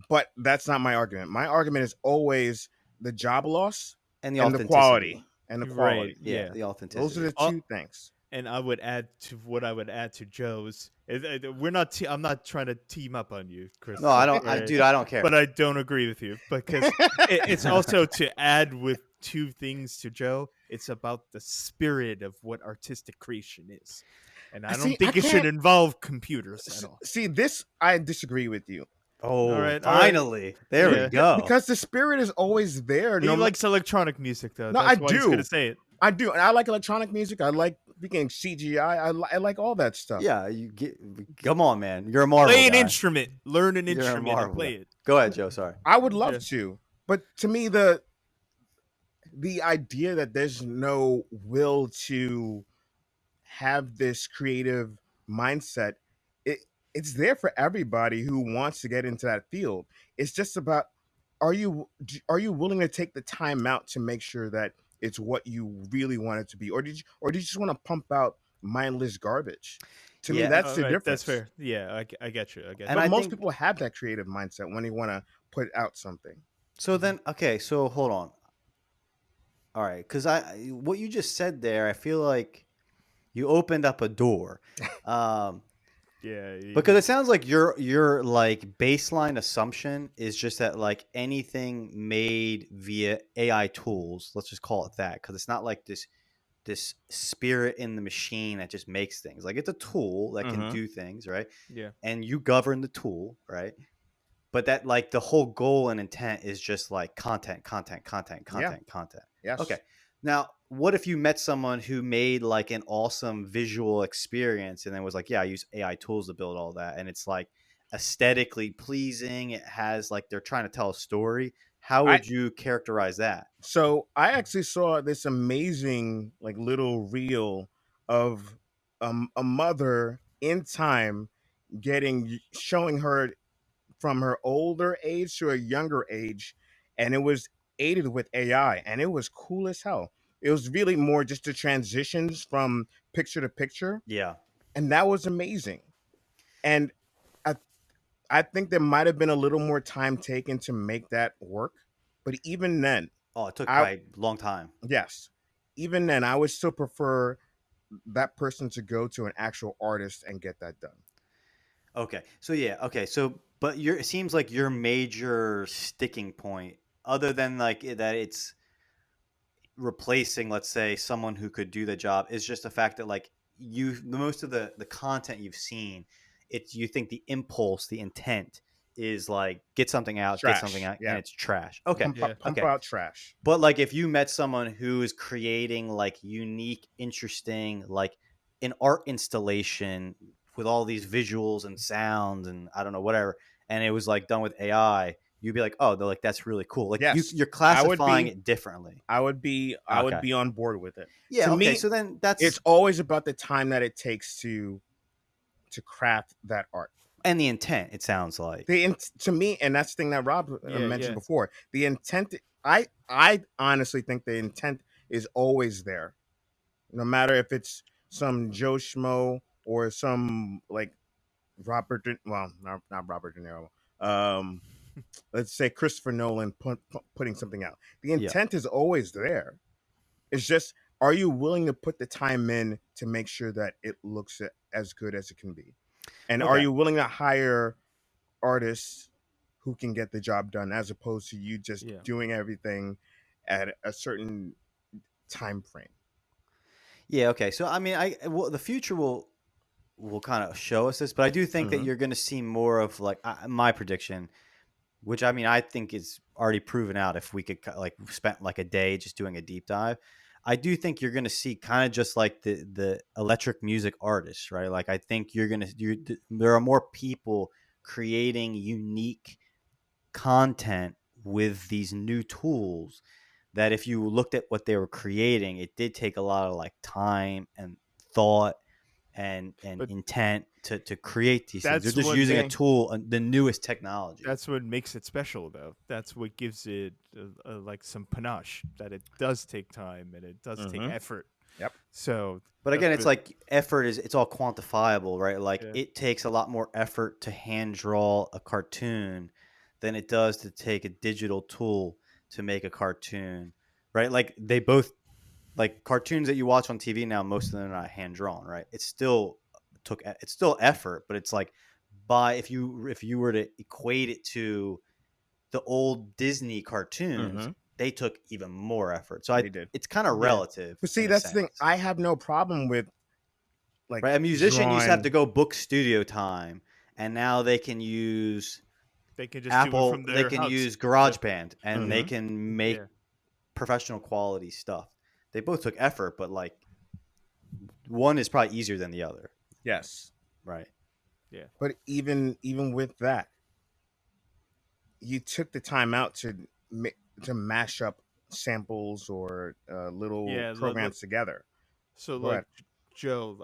But that's not my argument. My argument is always the job loss And the and the authenticity. quality. And the Right. quality. Yeah, Yeah. the authenticity. Those are the Oh, two things. And I would add to what I would add to Joe's. I'm not trying to team up on you, Chris. No, I don't. Dude, I don't care. But I don't agree with you because it's also to add with two things to Joe. It's about the spirit of what artistic creation is, and I don't See, think I it should can't- involve computers at all. See, this I disagree with you. Oh, All right. finally. There Yeah. we go. Because the spirit is always there. He likes electronic music, though. No, That's I why he's do. gonna say it. I do. And I like electronic music. I like speaking CGI. I like all that stuff. Yeah, come on, man. You're a Marvel Play an guy. instrument, learn an You're a instrument, and Marvel play guy. it. Go ahead, Joe. Sorry. I would love Yeah. to. But to me, the idea that there's no will to have this creative mindset, it's there for everybody who wants to get into that field. It's just about are you willing to take the time out to make sure that it's what you really want it to be, or did you just want to pump out mindless garbage? To me, Yeah. that's the Right, difference. That's fair. Yeah, I get you. I get And But I most think- people have that creative mindset when they want to put out something. So then, okay, so hold on. All right, because what you just said there, I feel like you opened up a door. Yeah, Because it sounds like your like baseline assumption is just that like anything made via AI tools, let's just call it that, because it's not like this spirit in the machine that just makes things. Like it's a tool that can Mm-hmm. do things, right? yeah. And you govern the tool, right? But that like the whole goal and intent is just like content, content, content, Yeah. content, content. Okay. Yes. Now, what if you met someone who made like an awesome visual experience and then was like, yeah, I use AI tools to build all that. And it's like aesthetically pleasing. It has like they're trying to tell a story. How I would you characterize that? So I actually saw this amazing like little reel of a mother in time showing her from her older age to a younger age, and it was aided with AI, and it was cool as hell. It was really more just the transitions from picture to picture, Yeah. and that was amazing. And I I think there might have been a little more time taken to make that work, but even then, Oh, it took I probably a long time. yes, even then I would still prefer that person to go to an actual artist and get that done. Okay. So yeah, okay. So but it seems like your major sticking point, other than like that it's replacing, let's say, someone who could do the job, is just the fact that like most of the content you've seen, it's you think the impulse, the intent is like get something Trash, out, and yeah, it's trash. Okay. Yeah. pump Okay. out trash. But like if you met someone who is creating like unique, interesting, like an art installation with all these visuals and sounds and I don't know, whatever, and it was like done with AI, you'd be like, oh, they're like, that's really cool. Like Yes, you're I would classifying be it differently. I would Okay. be on board with it. To Yeah, okay. me, So then it's that's always about the time that it takes to craft that art. and the intent, it sounds like. To me, and that's the thing that Rob Yeah, mentioned yeah. before. The intent, I honestly think the intent is always there, no matter if it's some Joe Schmo or some like well, not Robert De Niro. Um, let's say Christopher Nolan putting something out. The Yeah. intent is always there. It's just, are you willing to put the time in to make sure that it looks as good as it can be? And are Okay. you willing to hire artists who can get the job done as opposed to you just Yeah. doing everything at a certain time frame? Yeah, okay. So I mean, the future will kind of show us this, but I do think that Mm-hmm. you're going to see more of like my prediction, which I mean I think is already proven out. If we could like spent like a day just doing a deep dive, I do think you're going to see kind of just like the electric music artists, right? Like I think there are more people creating unique content with these new tools that if you looked at what they were creating, it did take a lot of like time and thought and But intent to create these things. They're that's just what using a they tool, the newest technology. that's what makes it special, though. That's what gives it like some panache. That it does take time and it does take Mm-hmm. effort. Yep. So But that's again, it's what. like effort it's all quantifiable, right? Like Yeah. it takes a lot more effort to hand draw a cartoon than it does to take a digital tool to make a cartoon, right? Like they both like cartoons that you watch on TV now, most of them are not hand drawn, right? It's still effort, but it's like by if you were to equate it to the old Disney cartoons, Mm-hmm. they took even more effort. So They did. it's kind of Yeah. relative But see, in a that's the thing. sense. I have no problem with like Right? A musician used to have to drawing. go book studio time, and now they can use They can just do it Apple, from they their can house. use Yeah. GarageBand, and they Mm-hmm. can make Yeah. professional quality stuff. They both took effort, but like one is probably easier than the other, Yes, right? Yeah. but even with that, you took the time out to mash up samples or little Yeah. programs together. So Go like ahead. Joe,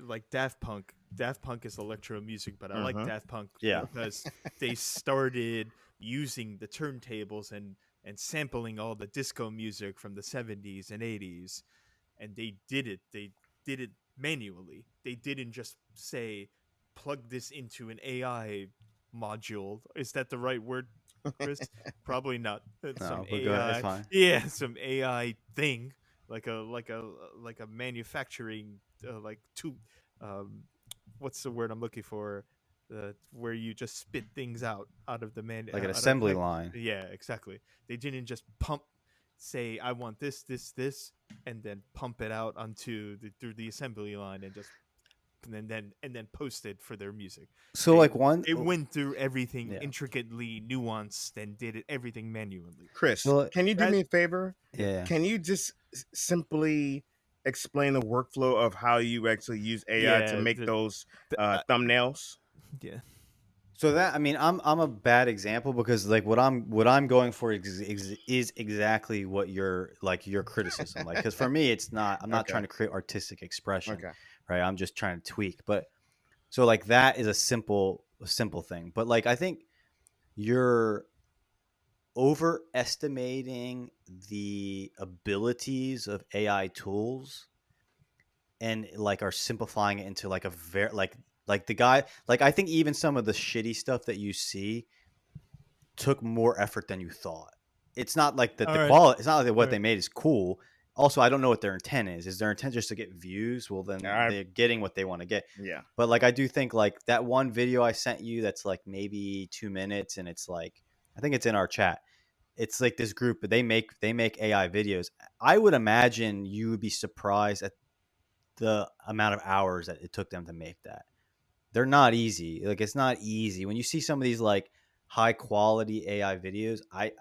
like Daft Punk. Daft Punk is electro music, but I like Mm-hmm. Daft Punk Yeah. because they started using the turntables and sampling all the disco music from the 70s and 80s, and they did it. They did it manually. They didn't just say plug this into an AI module. Is that the right word, Chris? Probably not. It's some No, but go ahead. It's AI. fine. Yeah, some AI thing like a manufacturing like two um what's the word I'm looking for? Where you just spit things out of the Like an out of, assembly line. Yeah, exactly. They didn't just say I want this, and then pump it out through the assembly line and just and then post it for their music. So like They went through everything Yeah. intricately nuanced and did everything manually. Chris, So, can you do me a favor? yeah. Can you just simply explain the workflow of how you actually use AI to make those thumbnails? Yeah. So that, I mean, I'm a bad example because like what I'm going for is exactly what your criticism, like, because for me it's not, I'm not Okay. trying to create artistic expression, Okay. right? I'm just trying to tweak. But so like that is a simple thing. But like I think you're overestimating the abilities of AI tools and like are simplifying it into like a very like the guy, like I think even some of the shitty stuff that you see took more effort than you thought. It's not like that the quality, it's not like what they made is cool. Also, I don't know what their intent is. Is their intent just to get views? Well, then they're getting what they want to get. Yeah. But like I do think like that one video I sent you that's like maybe 2 minutes and it's like, I think it's in our chat. It's like this group, but they make AI videos. I would imagine you would be surprised at the amount of hours that it took them to make that. They're not easy. Like it's not easy. When you see some of these like high quality AI videos, I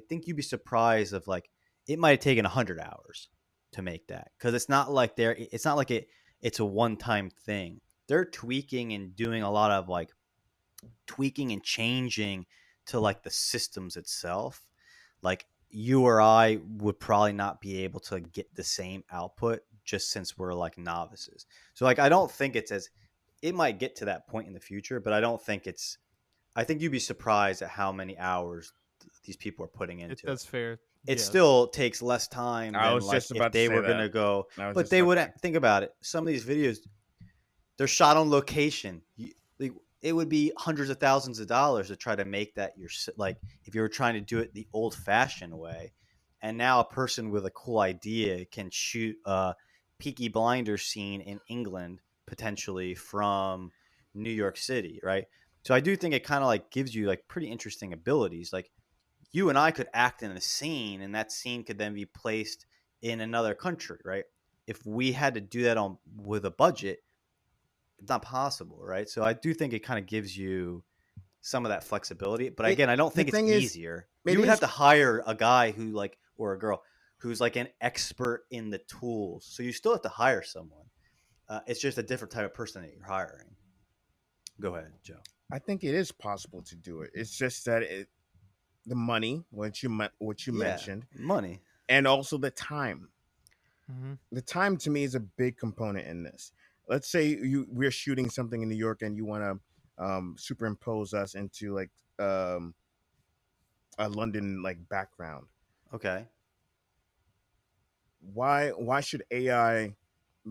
think you'd be surprised of like it might have taken 100 hours to make that, because it's not like it's a one-time thing. They're tweaking and doing a lot of like tweaking and changing to like the systems itself. Like you or I would probably not be able to get the same output just since we're like novices. So like I don't think it's as, it might get to that point in the future, but I don't think it's, I think you'd be surprised at how many hours these people are putting into it. That's fair. It still takes less time than like if they were going to go, but they would think about it. Some of these videos, they're shot on location. It would be hundreds of thousands of dollars to try to make that like if you were trying to do it the old fashioned way. And now a person with a cool idea can shoot a Peaky Blinders scene in England, potentially from New York City, right? So I do think it kind of like gives you like pretty interesting abilities. Like you and I could act in a scene, and that scene could then be placed in another country, right? If we had to do that with a budget, it's not possible, right? So I do think it kind of gives you some of that flexibility. But again, I don't think it's easier. You would have to hire a guy who like, or a girl who's like an expert in the tools. So you still have to hire someone. It's just a different type of person that you're hiring. Go ahead, Joe. I think it is possible to do it. It's just that the money, what you mentioned, money, and also the time. Mm-hmm. The time to me is a big component in this. Let's say we're shooting something in New York and you want to superimpose us into like a London like background. Okay. Why should AI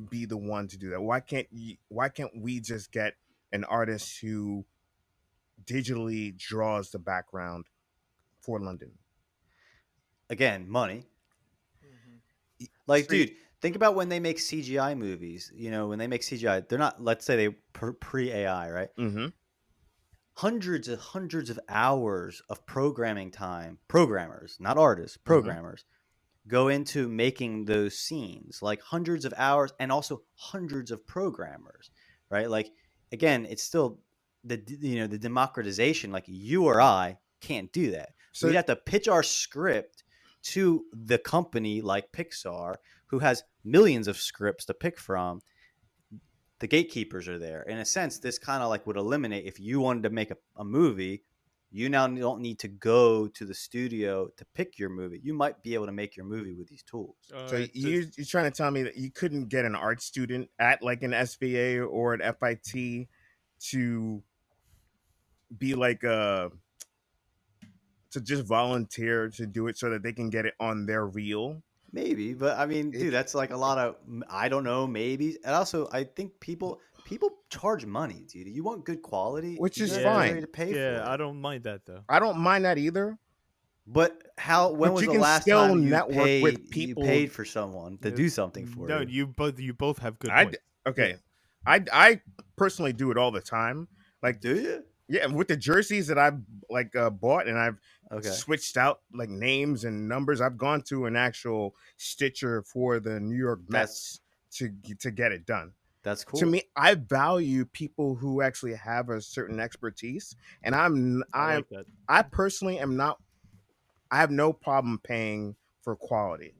be the one to do that? Why can't we just get an artist who digitally draws the background for London? Again, money. Mm-hmm. Like, dude, think about when they make CGI movies. You know, when they make CGI, they're not, let's say they pre-AI, right? Mm-hmm. Hundreds of hours of programming time. Programmers, not artists, programmers, go into making those scenes. Like hundreds of hours, and also hundreds of programmers, right? Like, again, it's still the democratization. Like you or I can't do that. So we'd have to pitch our script to the company like Pixar, who has millions of scripts to pick from. The gatekeepers are there. In a sense, this kind of like would eliminate, if you wanted to make a movie, you now don't need to go to the studio to pick your movie. You might be able to make your movie with these tools. So you're trying to tell me that you couldn't get an art student at like an SVA or an FIT to be like to just volunteer to do it so that they can get it on their reel? Maybe, but I mean, dude, that's like a lot of, I don't know, maybe. And also, I think people charge money, dude. You want good quality, which is fine. To pay for it. I don't mind that though. I don't mind that either. But when was the last time you paid for someone to do something for you? No, you both have good points. Okay. I personally do it all the time. Like, Do you? yeah, with the jerseys that I've bought, and I've Okay. switched out like names and numbers. I've gone to an actual stitcher for the New York Mets to get it done. That's cool. To me, I value people who actually have a certain expertise, and I like that. I personally am not. I have no problem paying for quality,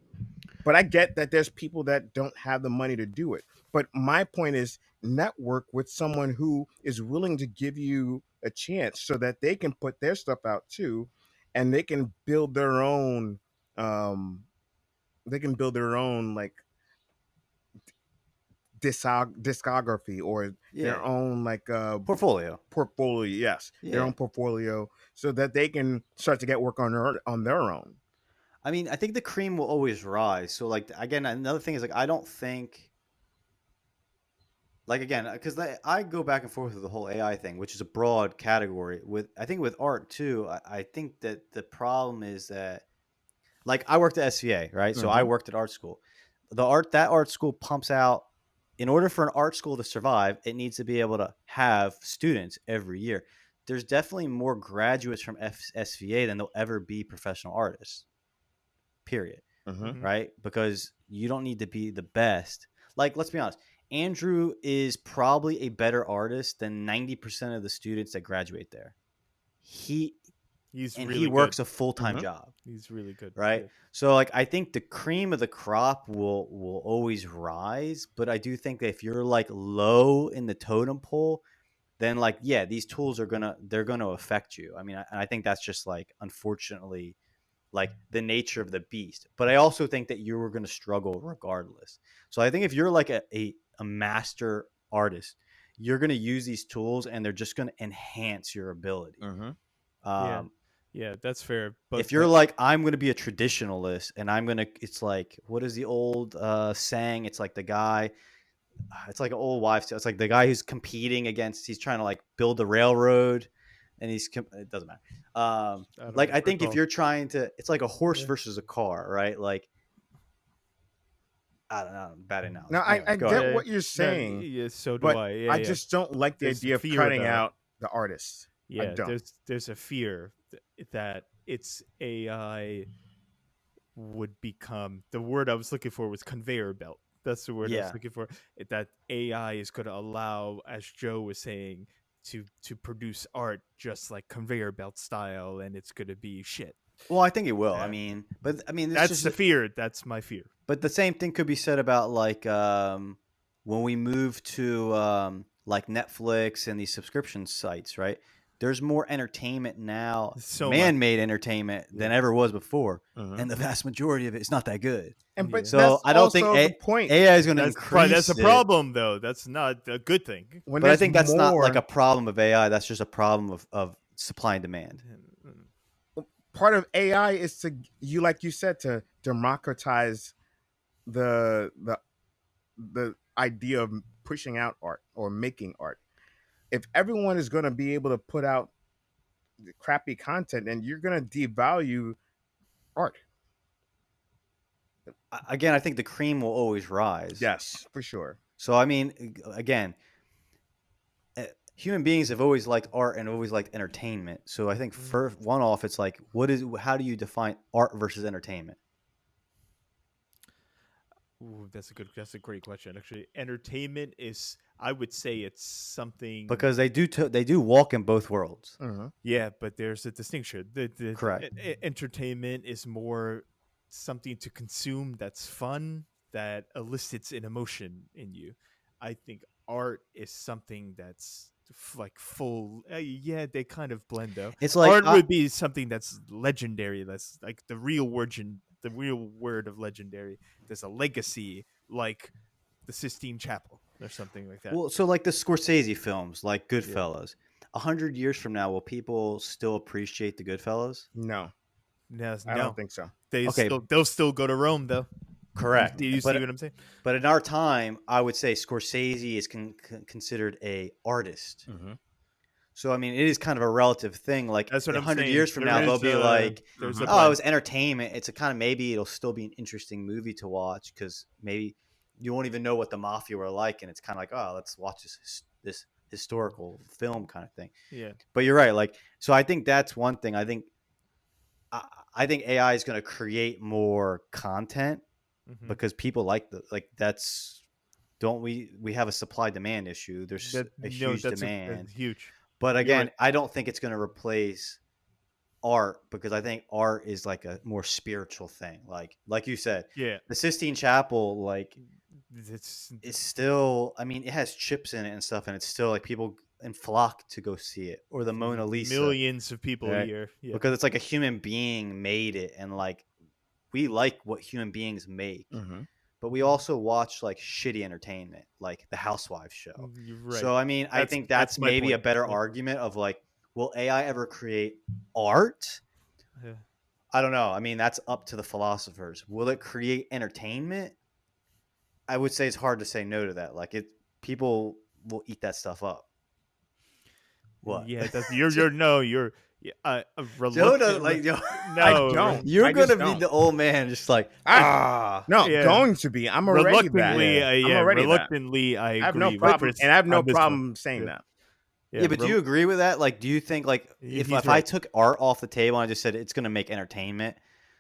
but I get that there's people that don't have the money to do it. But my point is, network with someone who is willing to give you a chance so that they can put their stuff out too, and they can build their own. They can build their own like discography or their own like portfolio. Yes, their own portfolio, so that they can start to get work on their own. I mean, I think the cream will always rise. So, like, again, another thing is, like, I don't think, like, again, because I go back and forth with the whole AI thing, which is a broad category. I think with art too, I think that the problem is that, like, I worked at SVA, right? So I worked at art school. That art school pumps out. In order for an art school to survive, it needs to be able to have students every year. There's definitely more graduates from SVA than there'll ever be professional artists. Period. Right? Because you don't need to be the best. Like, let's be honest. Andrew is probably a better artist than 90% of the students that graduate there. He works a full-time job. He's really good. Right? Yeah. So, like, I think the cream of the crop will always rise, but I do think that if you're like low in the totem pole, then, like, yeah, these tools are they're gonna affect you. I mean, I think that's just, like, unfortunately, like, the nature of the beast. But I also think that you were going to struggle regardless. So I think if you're like a master artist, you're going to use these tools and they're just going to enhance your ability. Yeah, that's fair. But if you're like, I'm going to be a traditionalist and it's like, what is the old saying? It's like the guy, it's like an old wives' tale. It's like the guy who's competing against, he's trying to like build a railroad. And it doesn't matter. I think if you're trying to, it's like a horse versus a car, right? Like, I don't know, bad analogy. Now, I get what you're saying. Yeah, so do but I. Yeah, I just don't like the idea of cutting out the artists. Yeah, there's a fear that its AI would become, the word I was looking for was conveyor belt. That's the word I was looking for. That AI is going to allow, as Joe was saying, to produce art just like conveyor belt style, and it's going to be shit. Well, I think it will. I mean, that's just the fear. That's my fear. But the same thing could be said about like when we move to like Netflix and these subscription sites, right? There's more entertainment now, man-made entertainment than ever was before, and the vast majority of it is not that good. And but so I don't think AI is going to increase. That's a problem, though. That's not a good thing. But I think that's not like a problem of AI. That's just a problem of supply and demand. Part of AI is like you said, to democratize the idea of pushing out art or making art. If everyone is going to be able to put out crappy content, then you're going to devalue art. Again, I think the cream will always rise. Yes, for sure. So, I mean, again, human beings have always liked art and always liked entertainment. So I think for one off, it's like, how do you define art versus entertainment? Ooh, that's a great question. Actually, entertainment is, I would say, it's something, because they do walk in both worlds. Yeah, but there's a distinction. Correct. Entertainment is more something to consume that's fun, that elicits an emotion in you. I think art is something that's like full. Yeah, they kind of blend though. It's like art would be something that's legendary. That's like the real word of legendary. There's a legacy, like the Sistine Chapel or something like that. Well, so like the Scorsese films, like Goodfellas. 100 years from now, will people still appreciate the Goodfellas? No, I don't think so. They'll still go to Rome though. Correct. Do you see what I'm saying? But in our time, I would say Scorsese is considered a artist. So, I mean, it is kind of a relative thing. Like, that's what 100 years from now, they'll be like, it was entertainment. It's a kind of, maybe it'll still be an interesting movie to watch because maybe you won't even know what the mafia were like, and it's kind of like, oh, let's watch this historical film kind of thing. Yeah. But you're right. Like, so I think that's one thing. I think AI is going to create more content Mhm. because people that's don't we have a supply demand issue. There's a huge that's demand. huge. But You're again, right. I don't think it's going to replace art because I think art is like a more spiritual thing. Like you said, Yeah. the Sistine Chapel, like It's it's still, I mean, it has chips in it and stuff, and it's still like people in flock to go see it. Or the Mona Lisa, millions of people right? here. Yeah. Because it's like a human being made it, and like we like what human beings make. Mm-hmm. But we also watch like shitty entertainment, like the Housewives show. You're right. So I mean, I think that's my maybe a point. better Yeah. argument of like, will AI ever create art? Yeah. I don't know. I mean, that's up to the philosophers. Will it create entertainment? I would say it's hard to say no to that. Like people will eat that stuff up. What? Yeah, that's you're no, you're Joe reluctant. doesn't like Joe. No, I don't. You're I just gonna be don't. the old man, just like No, Yeah. going to be. I'm already that. reluctantly. I'm already that. reluctantly, I I have no agree with problem, Chris and I have no on this one. problem saying Yeah. that. Yeah, but do you agree with that? Like, do you think like if He's I right. took art off the table and I just said it's gonna make entertainment,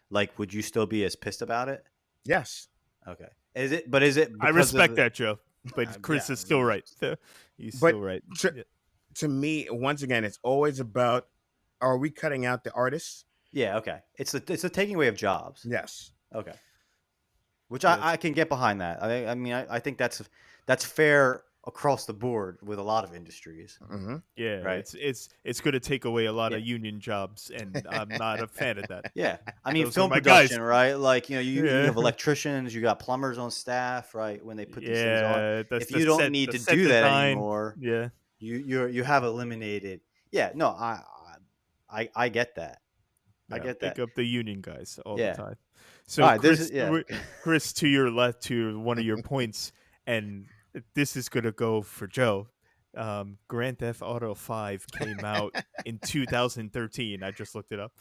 like, would you still be as pissed about it? Yes. Okay. Is it? But is it? I because of respect the- that, Joe. But Chris yeah, is still right. He's But still right. to- To me, once again, it's always about: are we cutting out the artists? Yeah. Okay. It's the taking away of jobs. Yes. Okay. Which Yes. I can get behind that. I mean, I think that's fair across the board with a lot of industries. Mm-hmm. Yeah, Right. it's going to take away a lot of Yeah. union jobs, and I'm not a fan of that. Yeah. I mean, Those are film my guys. production, right? Like, you Yeah. have electricians, you got plumbers on staff, right? When they put these things on. Yeah, If you don't need to do that anymore, yeah, you have eliminated. Yeah. No, I get that. I yeah, get pick that. up the union guys all Yeah. the time. So, All right, this Chris, is- yeah. Chris, to your left, to one of your points, and this is going to go for Joe. Grand Theft Auto 5 came out in 2013. I just looked it up.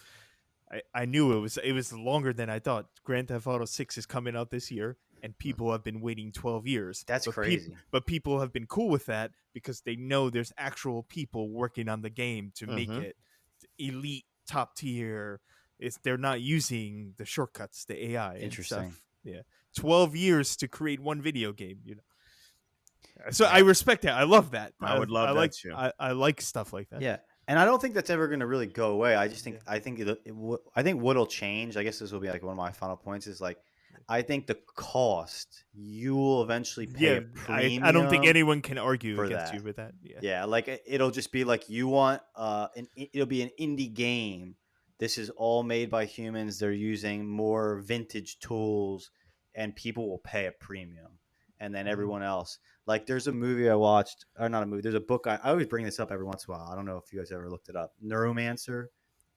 I knew it was longer than I thought. Grand Theft Auto 6 is coming out this year, and people have been waiting 12 years. That's crazy. But people have been cool with that because they know there's actual people working on the game to make Mhm. it elite, top tier. They're not using the shortcuts, the AI and Interesting. stuff. Yeah, 12 years to create one video game. So I respect that. I love that. I would love that like, too. I like stuff like that. Yeah, and I don't think that's ever going to really go away. I just think I think I think what'll change. I guess this will be like one of my final points. Is like I think the cost you will eventually pay a premium. I don't think anyone can argue for against that. you with that. Yeah. Yeah, like it'll just be like you want it'll be an indie game. This is all made by humans. They're using more vintage tools, and people will pay a premium. And then everyone else, like there's a movie I watched, or not a movie. There's a book. I always bring this up every once in a while. I don't know if you guys ever looked it up. Neuromancer.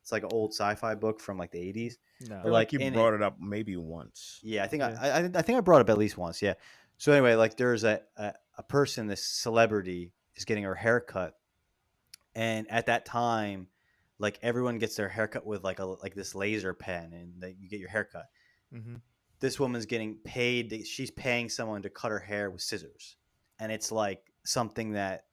It's like an old sci-fi book from like the 80s. No. I feel like you brought it up maybe once. Yeah, I think Yeah. I think I brought it up at least once. Yeah. So anyway, like there's a person, this celebrity, is getting her hair cut, and at that time, like everyone gets their haircut with like this laser pen, and you get your haircut. Mm-hmm. This woman's getting paid. She's paying someone to cut her hair with scissors, and it's like something that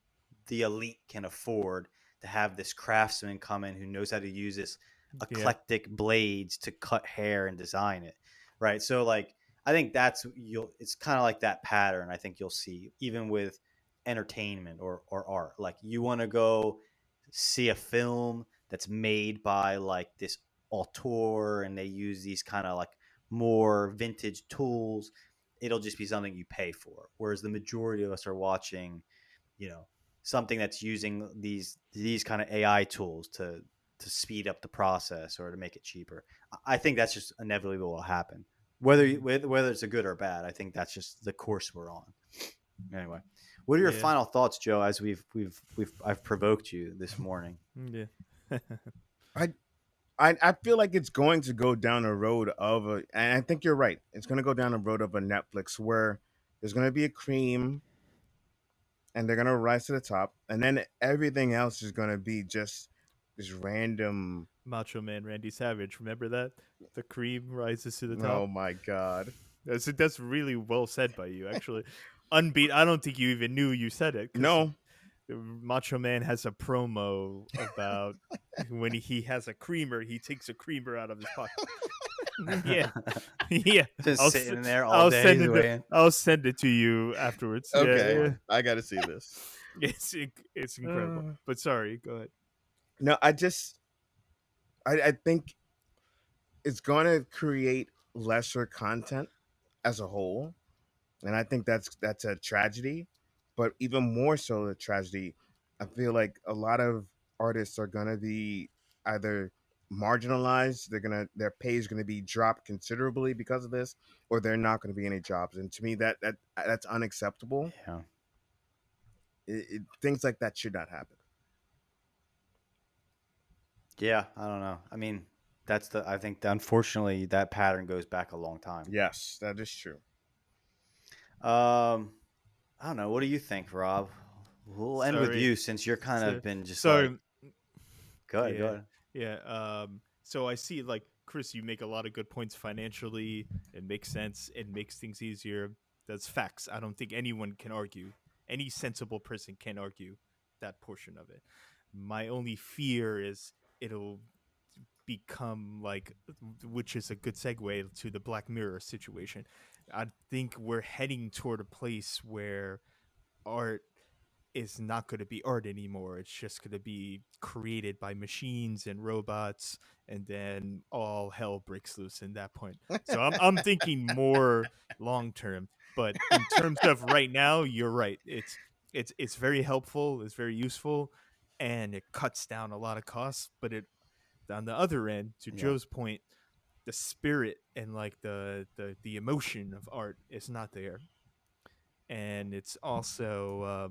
the elite can afford to have this craftsman come in who knows how to use this eclectic blades to cut hair and design it, right? So like I think it's kind of like that pattern. I think you'll see even with entertainment or art. Like you want to go see a film that's made by like this auteur, and they use these kind of like more vintage tools. It'll just be something you pay for, whereas the majority of us are watching something that's using these kind of AI tools to speed up the process or to make it cheaper. I think that's just inevitably what will happen, whether it's a good or bad. I think that's just the course we're on. Anyway, what are your final thoughts, Joe, as I've provoked you this morning? Yeah. I feel like it's going to go down a road of and I think you're right. It's going to go down a road of a Netflix where there's going to be a cream, and they're going to rise to the top, and then everything else is going to be just this random. Macho Man Randy Savage, remember that? The cream rises to the top. Oh my god! That's really well said by you, actually. Unbeat. I don't think you even knew you said it. 'Cause No, Macho Man has a promo about when he has a creamer, he takes a creamer out of his pocket. Yeah, yeah. Just sitting in there all I'll day. send He's it. waiting. I'll send it to you afterwards. okay, Yeah, I got to see this. it's incredible. Uh, But sorry, go ahead. No, I think it's going to create lesser content as a whole, and I think that's a tragedy. But even more so, a tragedy. I feel like a lot of artists are going to be either marginalized. Their pay is going to be dropped considerably because of this, or they're not going to be any jobs. And to me, that's unacceptable. Yeah. Things like that should not happen. Yeah, I don't know. I mean, I think unfortunately that pattern goes back a long time. Yes, that is true. I don't know. What do you think, Rob? We'll end with Sorry. you since you're kind So- of been just sorry. like, go ahead, go ahead. Yeah. So I see, like, Chris, you make a lot of good points financially. It makes sense. It makes things easier. That's facts. I don't think anyone can argue. Any sensible person can argue that portion of it. My only fear is it'll become like, which is a good segue to the Black Mirror situation. I think we're heading toward a place where art is not going to be art anymore. It's just going to be created by machines and robots, and then all hell breaks loose in that point. So I'm thinking more long term. But in terms of right now, you're right. It's very helpful. It's very useful, and it cuts down a lot of costs. But it on the other end, to Yeah. Joe's point, the spirit and like the emotion of art is not there, and it's also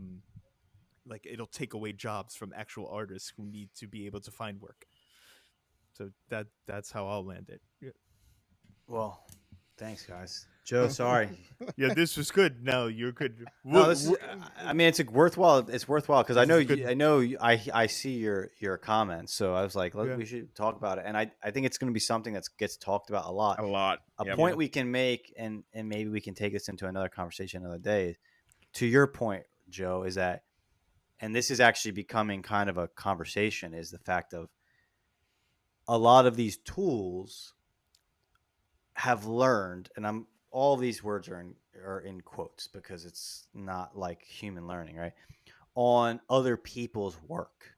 like it'll take away jobs from actual artists who need to be able to find work. So that's how I'll land it. Yeah, Well, thanks, guys. Joe, sorry. yeah, this was good. No, you're good. No, this is. I mean, it's worthwhile. It's worthwhile because I This know is good. I see your comments. So I was like, Yeah. we should talk about it. And I think it's going to be something that gets talked about a lot. A lot. A Yep. point we can make, and maybe we can take this into another conversation another day. To your point, Joe, is that, and this is actually becoming kind of a conversation, is the fact of a lot of these tools have learned, and all these words are in quotes because it's not like human learning, right? On other people's work,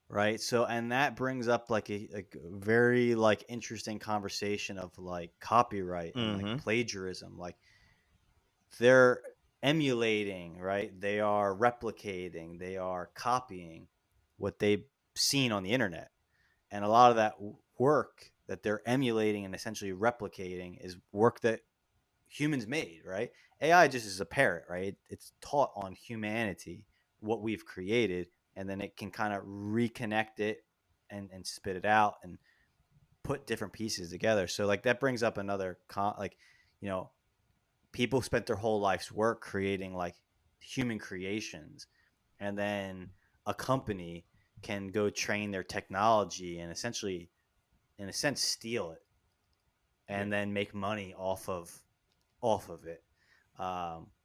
right? So, and that brings up like a very like interesting conversation of like copyright and like plagiarism. Like they're emulating, right? They are replicating, they are copying what they've seen on the internet, and a lot of that work that they're emulating and essentially replicating is work that humans made, right? AI just is a parrot, right? It's taught on humanity, what we've created, and then it can kind of reconnect it and spit it out and put different pieces together. So like that brings up another like, you know, people spent their whole life's work creating like human creations, and then a company can go train their technology and essentially, in a sense, steal it and then make money off of it,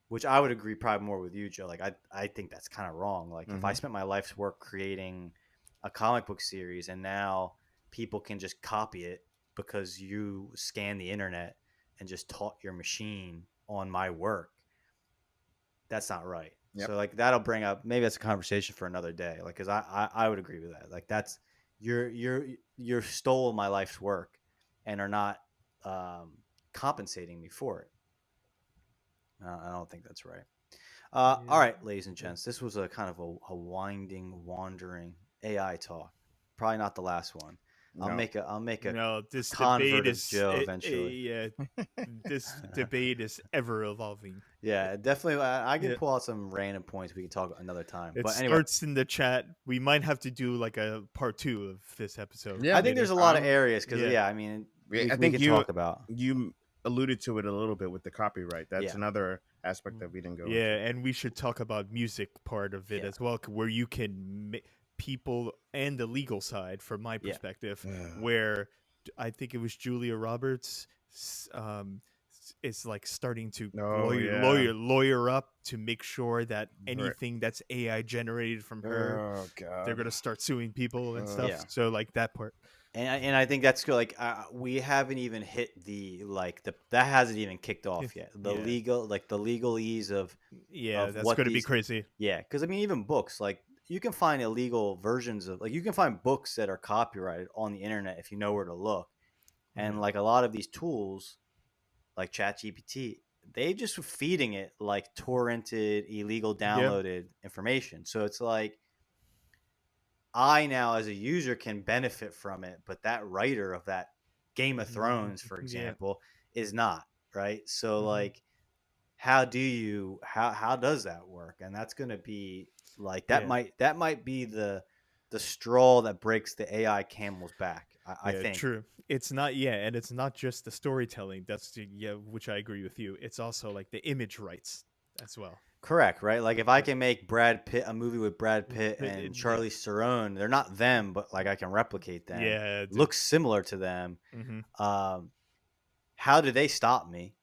which I would agree probably more with you, Joe. Like I think that's kind of wrong. Like if I spent my life's work creating a comic book series and now people can just copy it because you scan the internet and just taught your machine on my work, that's not right. Yep. So like that'll bring up, maybe that's a conversation for another day. Like, cause I would agree with that. Like that's, you're stole my life's work and are not compensating me for it. I don't think that's right. All right, ladies and gents, this was a kind of a wandering AI talk. Probably not the last one. I'll make a No, this convert debate of is Joe eventually. yeah, this debate is ever evolving. Yeah, definitely. I can Yeah. pull out some random points we can talk another time. It But anyway, starts in the chat. We might have to do like a part 2 of this episode. Yeah. I think there's a lot of areas because yeah. I mean, I we think could you talk about. you alluded to it a little bit with the copyright. That's Yeah. another aspect that we didn't go Yeah, into. and we should talk about music part of it Yeah. as well, where you can people and the legal side, from my Yeah. perspective, where I think it was Julia Roberts is like starting to Oh, yeah. lawyer up to make sure that Right. anything that's AI generated from her, Oh they're God. gonna start suing people and stuff. Yeah. So like that part. And I think that's good. Like we haven't even hit that hasn't even kicked off yet. The Yeah. legalese of Yeah, that's what gonna be these crazy. yeah, because I mean even books like you can find illegal versions of you can find books that are copyrighted on the internet if you know where to look. And Yeah. like a lot of these tools like ChatGPT, they just were feeding it like torrented, illegal Yeah. downloaded information. So it's like I now as a user can benefit from it, but that writer of that Game of Thrones, for Yeah. example, is not, right? So Mhm. like how does that work? And that's going to be like that might be the straw that breaks the AI camel's back, I Yeah, think. true. It's not, yeah, and it's not just the storytelling. Yeah, which I agree with you. It's also like the image rights as well. Correct, right? Like if I can make Brad Pitt a movie with Brad Pitt and Yeah, Charlize Theron, they're not them, but like I can replicate them. yeah, dude. Looks similar to them. Hmm. Um, how do they stop me?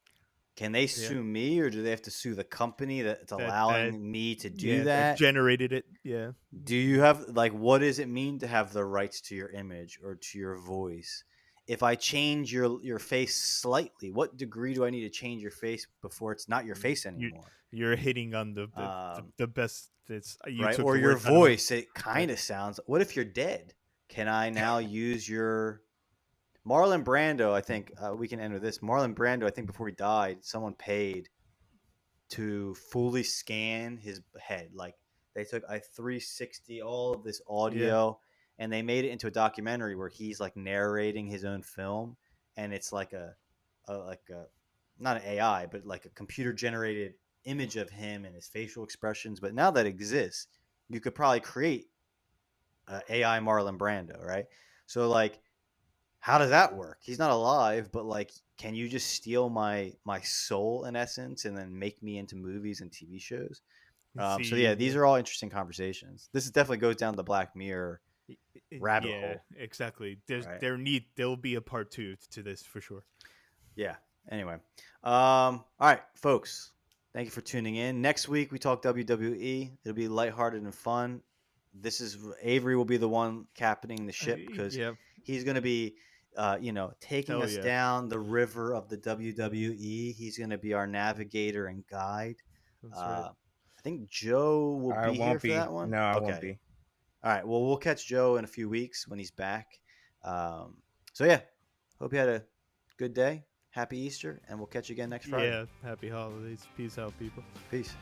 Can they Yeah, sue me, or do they have to sue the company that's that allowing me to do yeah that that? generated it. Yeah, Do you have like what does it mean to have the rights to your image or to your voice? If I change your face slightly, what degree do I need to change your face before it's not your face you anymore? you're hitting on Um, the best. It's you right? took Or the your words out of my voice, it kind of sounds. What if you're dead? Can I now use your Marlon Brando? I think we can end with this. Marlon Brando, I think before he died, someone paid to fully scan his head. Like they took a 360, all of this Yeah, audio, and they made it into a documentary where he's like narrating his own film, and it's like a not an AI, but like a computer generated image of him and his facial expressions. But now that exists, you could probably create AI Marlon Brando, right? So like how does that work? He's not alive, but like, can you just steal my soul in essence and then make me into movies and TV shows? So yeah, see, these are all interesting conversations. This is definitely goes down the Black Mirror rabbit yeah, hole, exactly. right? There'll be a part two to this for sure. Yeah. Anyway, all right, folks. Thank you for tuning in. Next week we talk WWE. It'll be lighthearted and fun. This is Avery will be the one captaining the ship because Yeah, he's going to be, taking hell us yeah, down the river of the WWE. He's going to be our navigator and guide. that's right. I think Joe will I be here won't for be. that one. No, I won't Okay. be. All right. Well, we'll catch Joe in a few weeks when he's back. So yeah, hope you had a good day. Happy Easter, and we'll catch you again next Friday. Yeah, happy holidays. Peace out, people. Peace.